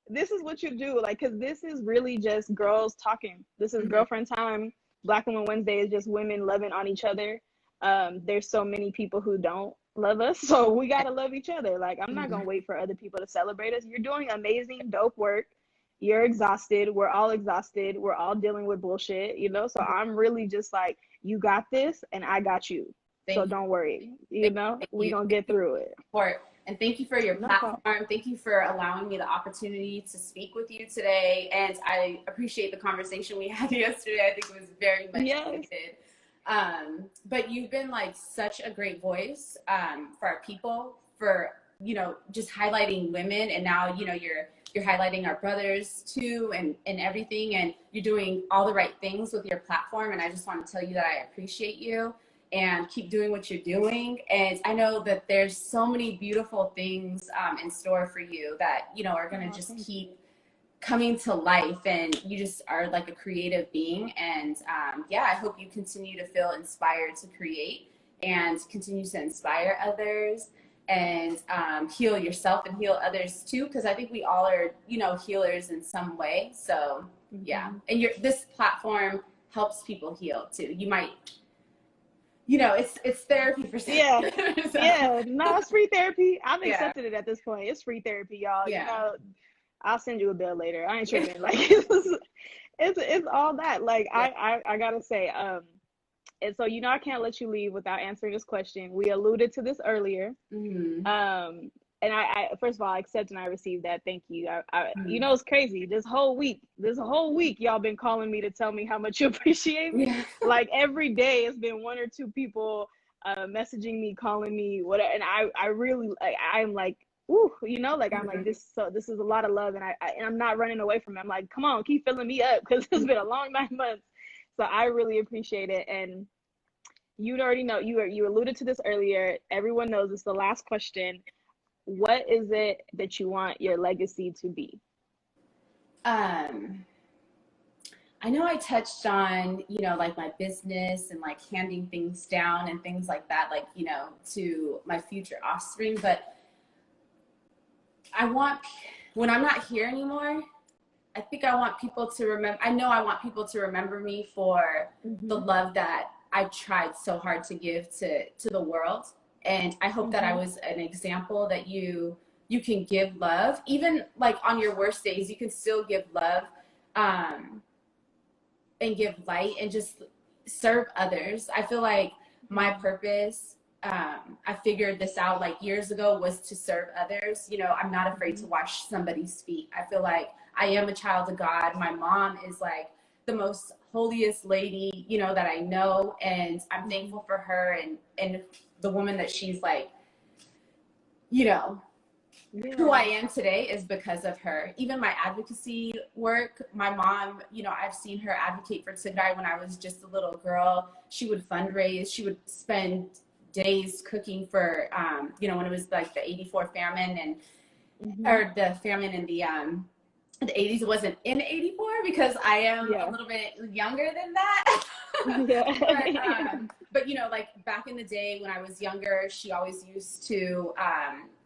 this is what you do. Like, because this is really just girls talking. This is girlfriend time. Black Woman Wednesday is just women loving on each other. There's so many people who don't love us, so we gotta love each other. Like, I'm not gonna wait for other people to celebrate us. You're doing amazing, dope work. You're exhausted. We're all exhausted. We're all dealing with bullshit, so I'm really just like, you got this and I got you. So don't worry, we gonna get through it. And thank you for your platform. Thank you for allowing me the opportunity to speak with you today. And I appreciate the conversation we had yesterday. I think it was very much needed. But you've been like such a great voice for our people, for, just highlighting women. And now, you're highlighting our brothers too, and everything. And you're doing all the right things with your platform. And I just want to tell you that I appreciate you. And keep doing what you're doing. And I know that there's so many beautiful things in store for you that, are going to just keep coming to life. And you just are like a creative being. And I hope you continue to feel inspired to create and continue to inspire others and heal yourself and heal others too. Because I think we all are, healers in some way. So yeah. And this platform helps people heal too. You might, it's therapy for some. No, it's free therapy. I've accepted it at this point. It's free therapy, y'all. I'll send you a bill later. I ain't tripping. Like, it's all that. Like, I gotta say, and so I can't let you leave without answering this question. We alluded to this earlier. And I first of all, I accept and I received that. Thank you. It's crazy. This whole week, y'all been calling me to tell me how much you appreciate me. Like every day, it's been one or two people messaging me, calling me, whatever. And I really, like, I'm like, ooh, I'm like, this is a lot of love, and I'm not running away from it. I'm like, come on, keep filling me up, because it's been a long 9 months. So I really appreciate it. And you already know, you alluded to this earlier. Everyone knows it's the last question. What is it that you want your legacy to be? I know I touched on, like my business and like handing things down and things like that, like, to my future offspring. But when I'm not here anymore, I think I want people to remember me for the love that I tried so hard to give to the world. And I hope that I was an example that you can give love, even like on your worst days, you can still give love, and give light and just serve others. I feel like my purpose, I figured this out like years ago, was to serve others. I'm not afraid to wash somebody's feet. I feel like I am a child of God. My mom is like the most holiest lady, that I know. And I'm thankful for her and the woman that she's like, who I am today is because of her. Even my advocacy work, my mom, I've seen her advocate for Tigray when I was just a little girl. She would fundraise. She would spend days cooking for, when it was like the 84 famine or the famine in the 80s. It wasn't in 84 because I am a little bit younger than that. But like back in the day when I was younger, she always used to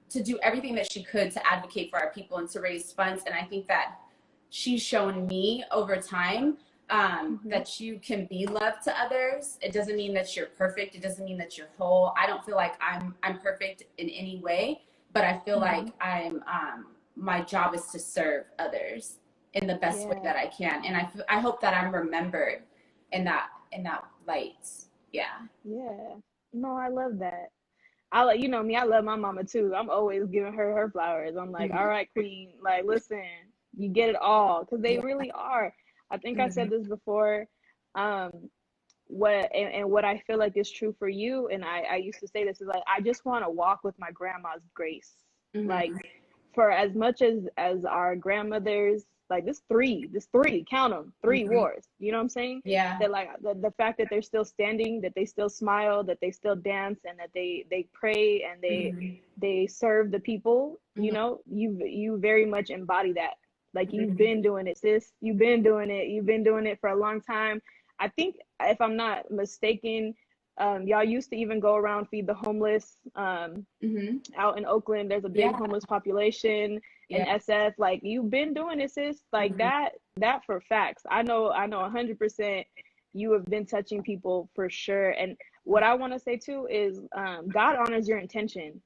do everything that she could to advocate for our people and to raise funds. And I think that she's shown me over time that you can be love to others. It doesn't mean that you're perfect. It doesn't mean that you're whole. I don't feel like I'm perfect in any way, but I feel like I'm my job is to serve others in the best way that I can, and I hope that I'm remembered in that light. Yeah. No, I love that. You know me, I love my mama too. I'm always giving her flowers. I'm like, all right, queen, like, listen, you get it all, because they really are. I think I said this before. What I feel like is true for you, and I used to say this, is like, I just want to walk with my grandma's grace. Like, for as much as our grandmothers, like, this three, count them, 3 wars, you know what I'm saying? Yeah. That, like, the fact that they're still standing, that they still smile, that they still dance, and that they pray, and they serve the people, you know, you very much embody that. Like, you've been doing it, sis. You've been doing it for a long time. I think, if I'm not mistaken, y'all used to even go around, feed the homeless. Out in Oakland, there's a big homeless population in SF. Like, you've been doing it, sis. Like, that for facts. I know 100% you have been touching people for sure. And what I want to say too is, God honors your intention.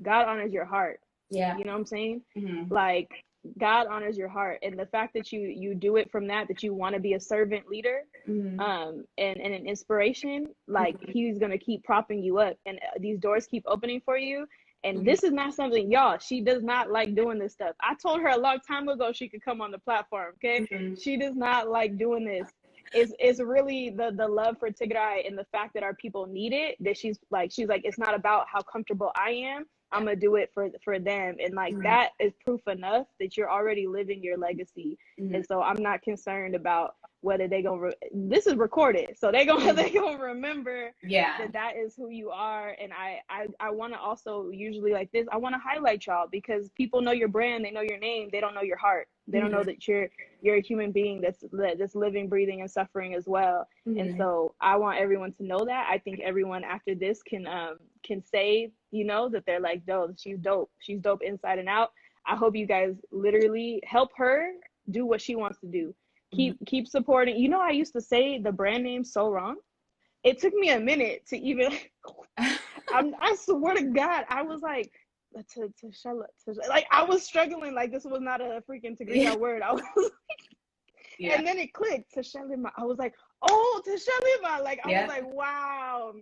God honors your heart. Yeah. You know what I'm saying? Like, God honors your heart, and the fact that you do it from that you want to be a servant leader, and an inspiration, like, he's gonna keep propping you up, and these doors keep opening for you. And this is not something, y'all, she does not like doing this stuff. I told her a long time ago she could come on the platform, okay? She does not like doing this. It's really the love for Tigray and the fact that our people need it, that she's like, it's not about how comfortable I am. I'm gonna do it for them, and like, that is proof enough that you're already living your legacy. And so I'm not concerned about whether they gonna this is recorded, so they gonna remember that is who you are. And I want to also, usually like this, I want to highlight y'all, because people know your brand, they know your name, they don't know your heart, they don't know that you're a human being that's living, breathing, and suffering as well. And so I want everyone to know that. I think everyone after this can say, you know, that they're like, no, she's dope inside and out. I hope you guys literally help her do what she wants to do. Keep supporting. You know, I used to say the brand name so wrong. It took me a minute to even I swear to God, I was like, like, I was struggling, like, this was not a freaking Tigray word. I was like, and then it clicked, Tischelima. I was like, oh, Tischelima. Like, I was like, wow.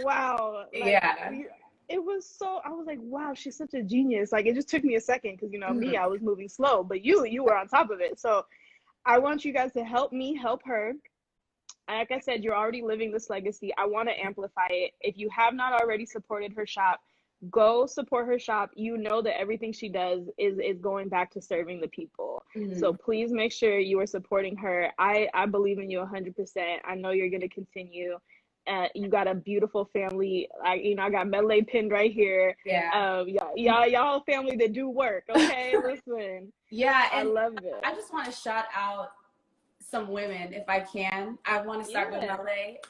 Wow. Like, it was so, I was like, wow, she's such a genius. Like, it just took me a second, because, you know, me, I was moving slow, but you were on top of it. So I want you guys to help me help her. Like I said, you're already living this legacy. I want to amplify it. If you have not already supported her shop, go support her shop. You know that everything she does is going back to serving the people. So please make sure you are supporting her. I believe in you 100%. I know you're going to continue. You got a beautiful family. I got Melee pinned right here. Y'all family that do work. Okay, listen. I love it. I just want to shout out some women, if I can. I want to start with Melee.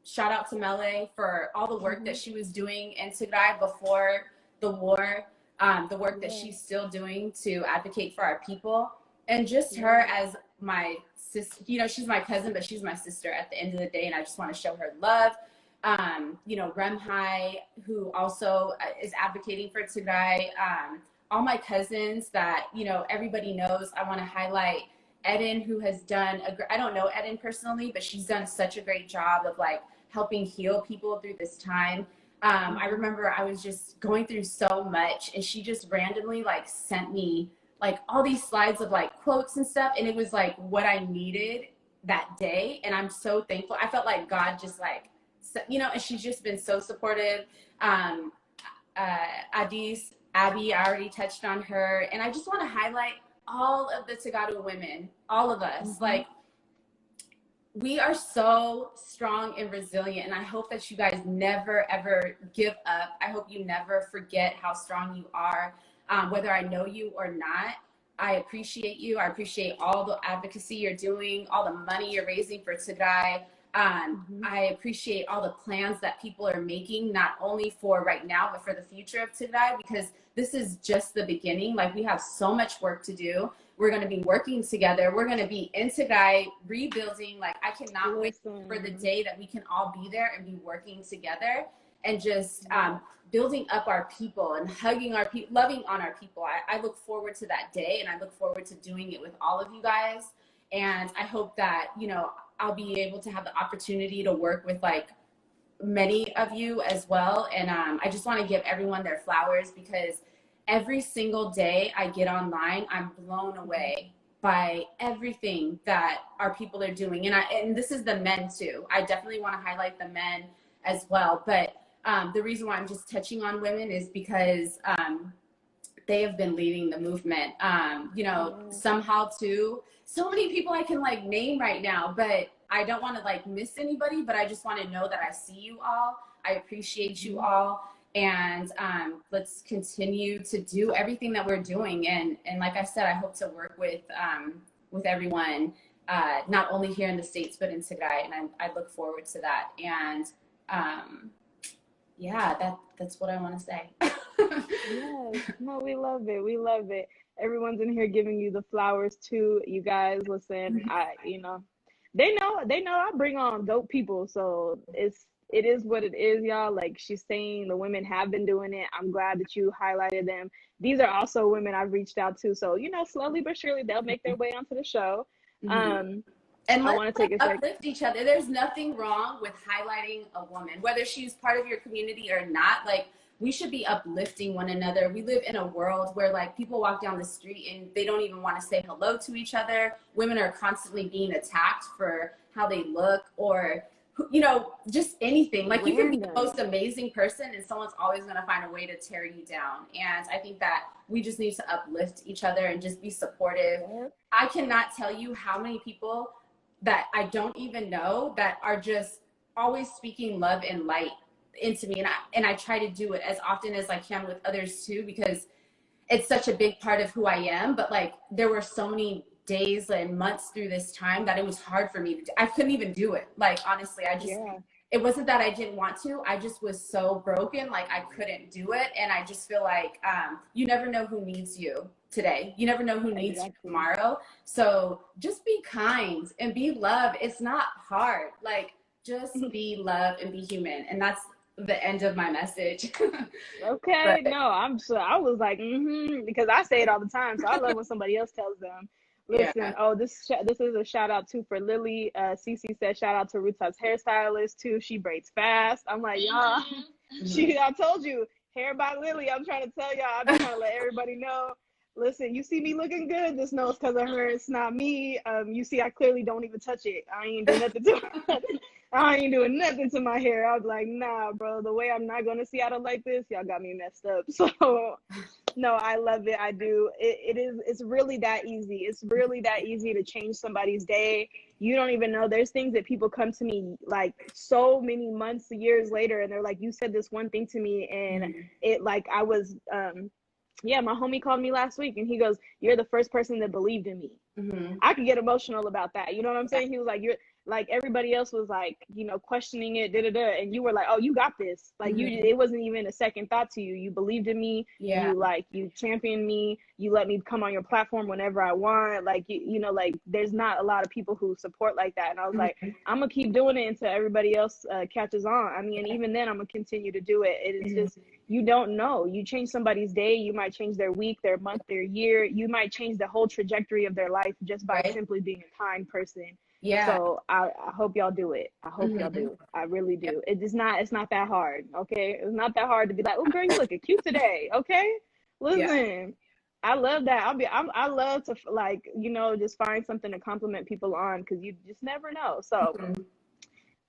Shout out to Melee for all the work that she was doing in Tigray before the war, the work that she's still doing to advocate for our people, and just her as my sister. You know, she's my cousin, but she's my sister at the end of the day, and I just want to show her love. You know, Remhai, who also is advocating for Tigray. All my cousins that, you know, everybody knows. I want to highlight Eden, who has done I don't know Eden personally, but she's done such a great job of like helping heal people through this time. I remember I was just going through so much, and she just randomly like sent me like all these slides of like quotes and stuff, and it was like what I needed that day. And I'm so thankful. I felt like God just like, you know, and she's just been so supportive. Abby, I already touched on her, and I just want to highlight all of the Tagadu women, all of us. Like, we are so strong and resilient, and I hope that you guys never ever give up. I hope you never forget how strong you are, whether I know you or not. I appreciate you. I appreciate all the advocacy you're doing, all the money you're raising for Tigray. I appreciate all the plans that people are making, not only for right now, but for the future of Tigray, because this is just the beginning. Like, we have so much work to do. We're going to be working together. We're going to be in Tigray rebuilding. Like, I cannot wait for the day that we can all be there and be working together and just building up our people and hugging our people, loving on our people. I look forward to that day, and I look forward to doing it with all of you guys. And I hope that, you know, I'll be able to have the opportunity to work with like many of you as well. And I just want to give everyone their flowers, because every single day I get online, I'm blown away by everything that our people are doing. And this is the men too. I definitely want to highlight the men as well. But the reason why I'm just touching on women is because they have been leading the movement. You know, somehow too, so many people I can like name right now, but I don't want to like miss anybody, but I just want to know that I see you all. I appreciate you all. And let's continue to do everything that we're doing. And like I said, I hope to work with everyone, not only here in the States, but in Tigray. And I look forward to that. And yeah, that's what I want to say. Yes, no, we love it. We love it. Everyone's in here giving you the flowers too. You guys, listen, they know I bring on dope people. So it is what it is, y'all. Like she's saying, the women have been doing it. I'm glad that you highlighted them. These are also women I've reached out to. So, you know, slowly but surely they'll make their way onto the show. And I want to take a second. Uplift each other. There's nothing wrong with highlighting a woman, whether she's part of your community or not. Like, we should be uplifting one another. We live in a world where like people walk down the street and they don't even want to say hello to each other. Women are constantly being attacked for how they look, or, you know, just anything. Like, you can be the most amazing person and someone's always going to find a way to tear you down. And I think that we just need to uplift each other and just be supportive. I cannot tell you how many people that I don't even know that are just always speaking love and light into me. And I try to do it as often as I can with others too, because it's such a big part of who I am. But like, there were so many days and months through this time that it was hard for me to do. I couldn't even do it. Like, honestly, it wasn't that I didn't want to. I just was so broken. Like, I couldn't do it. And I just feel like you never know who needs you today. You never know who needs you tomorrow. So just be kind and be love. It's not hard. Like, just be love and be human. And that's the end of my message. Okay. No, I'm sure. I was like, because I say it all the time. So I love when somebody else tells them. Listen, this is a shout out too for Lily. Cece said shout out to Ruta's hairstylist too. She braids fast. I'm like, y'all, I told you, hair by Lily. I'm trying to tell y'all, I'm trying to let everybody know. Listen, you see me looking good, this no, it's because of her. It's not me. You see, I clearly don't even touch it. I ain't doing nothing to it. I ain't doing nothing to my hair. I was like, nah, bro, the way I'm not going to Seattle like this, y'all got me messed up. So, no, I love it. I do. It's really that easy. It's really that easy to change somebody's day. You don't even know. There's things that people come to me like so many months, years later, and they're like, you said this one thing to me, and it like I was, my homie called me last week, and he goes, you're the first person that believed in me. I could get emotional about that. You know what I'm saying? He was like, you're like, everybody else was like, you know, questioning it, and you were like, oh, you got this. Like, it wasn't even a second thought to you. You believed in me. You championed me. You let me come on your platform whenever I want. Like, you know, like, there's not a lot of people who support like that. And I was like, I'm gonna keep doing it until everybody else catches on. I mean, and even then I'm gonna continue to do it. It is just, you don't know. You change somebody's day, you might change their week, their month, their year. You might change the whole trajectory of their life just by simply being a kind person. So I hope y'all do it. I hope y'all do. I really do. It's not that hard. Okay. It's not that hard to be like, oh girl, you looking cute today. Okay. Listen, I love that. I love to, like, you know, just find something to compliment people on, because you just never know. So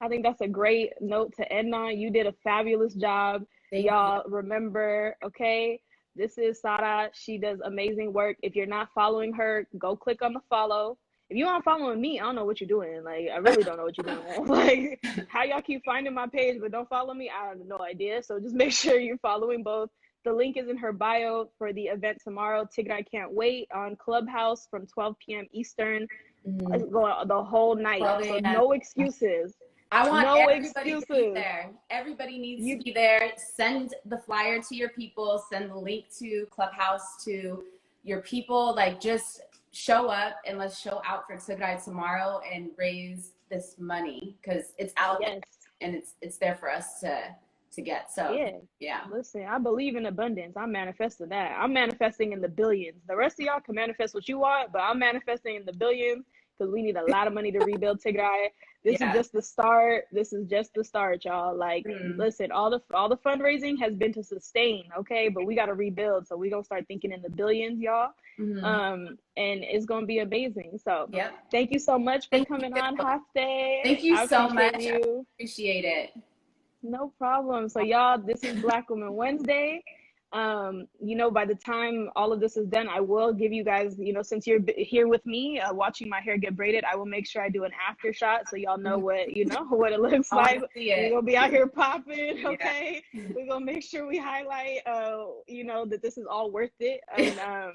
I think that's a great note to end on. You did a fabulous job. Y'all remember, okay, this is Sah'rah. She does amazing work. If you're not following her, go click on the follow. If you aren't following me, I don't know what you're doing. Like, I really don't know what you're doing. Like, how y'all keep finding my page but don't follow me, I have no idea. So just make sure you're following both. The link is in her bio for the event tomorrow. Tigray Can't Wait on Clubhouse from 12 p.m. Eastern. It's going the whole night. So no excuses. I want everybody to be there. Everybody needs to be there. Send the flyer to your people. Send the link to Clubhouse to your people. Like, just show up and let's show out for Tigray tomorrow and raise this money, because it's out there and it's there for us to get. So yeah. Listen, I believe in abundance. I'm manifesting that. I'm manifesting in the billions. The rest of y'all can manifest what you want, but I'm manifesting in the billions because we need a lot of money to rebuild Tigray. This is just the start. This is just the start, y'all. Like, listen, all the fundraising has been to sustain, okay? But we got to rebuild. So we're going to start thinking in the billions, y'all. And it's going to be amazing. So thank you so much for coming on, Hafte. Thank you so much. I appreciate it. No problem. So y'all, this is Black Women Wednesday. You know, by the time all of this is done, I will give you guys, you know, since you're here with me, watching my hair get braided, I will make sure I do an after shot so y'all know what, you know, what it looks like. We're gonna be out here popping, okay? We're gonna make sure we highlight, you know, that this is all worth it. And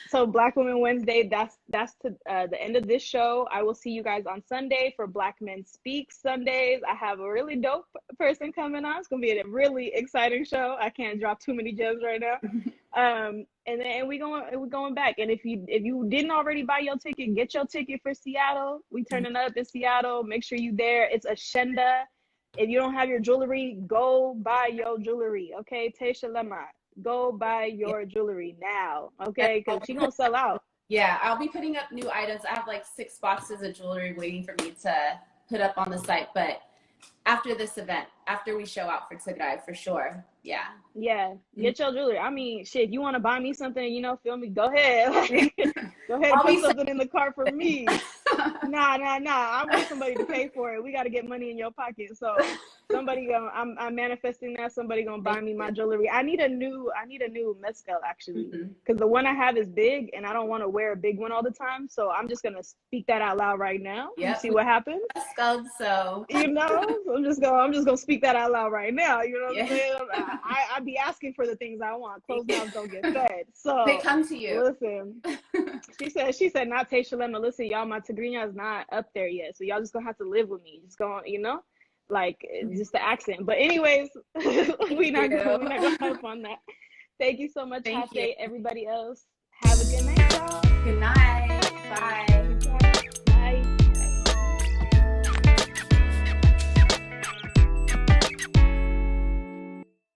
so Black Women Wednesday, that's to the end of this show. I will see you guys on Sunday for Black Men Speak Sundays. I have a really dope person coming on. It's gonna be a really exciting show. I can't drop too many gems right now. And then we're going back. And if you didn't already buy your ticket, get your ticket for Seattle. We turning up in Seattle. Make sure you there. It's Ashenda. If you don't have your jewelry, go buy your jewelry. Okay, Tischelima. Go buy your jewelry now, okay? Because she's gonna sell out. Yeah, I'll be putting up new items. I have like 6 boxes of jewelry waiting for me to put up on the site. But after this event, after we show out for Tigray, for sure. Yeah. Yeah, get your jewelry. I mean, shit, you want to buy me something, you know, feel me? Go ahead. Go ahead and put something in the cart for me. Nah. I want somebody to pay for it. We got to get money in your pocket. So somebody, I'm manifesting that. Somebody gonna buy me my jewelry. I need a new mezcal actually, because the one I have is big, and I don't want to wear a big one all the time. So I'm just gonna speak that out loud right now. See what happens. So you know, I'm just gonna speak that out loud right now. You know what I'm saying? I be asking for the things I want. Closed mouths don't get fed. So they come to you. Listen, she said not Tischelima. Listen, y'all, my Tigrinya is not up there yet, so y'all just gonna have to live with me. Just gonna, you know, like just the accent. But anyways, we're not gonna help on that. Thank you so much, Hafte. Everybody else, have a good night, y'all. Good night. Bye.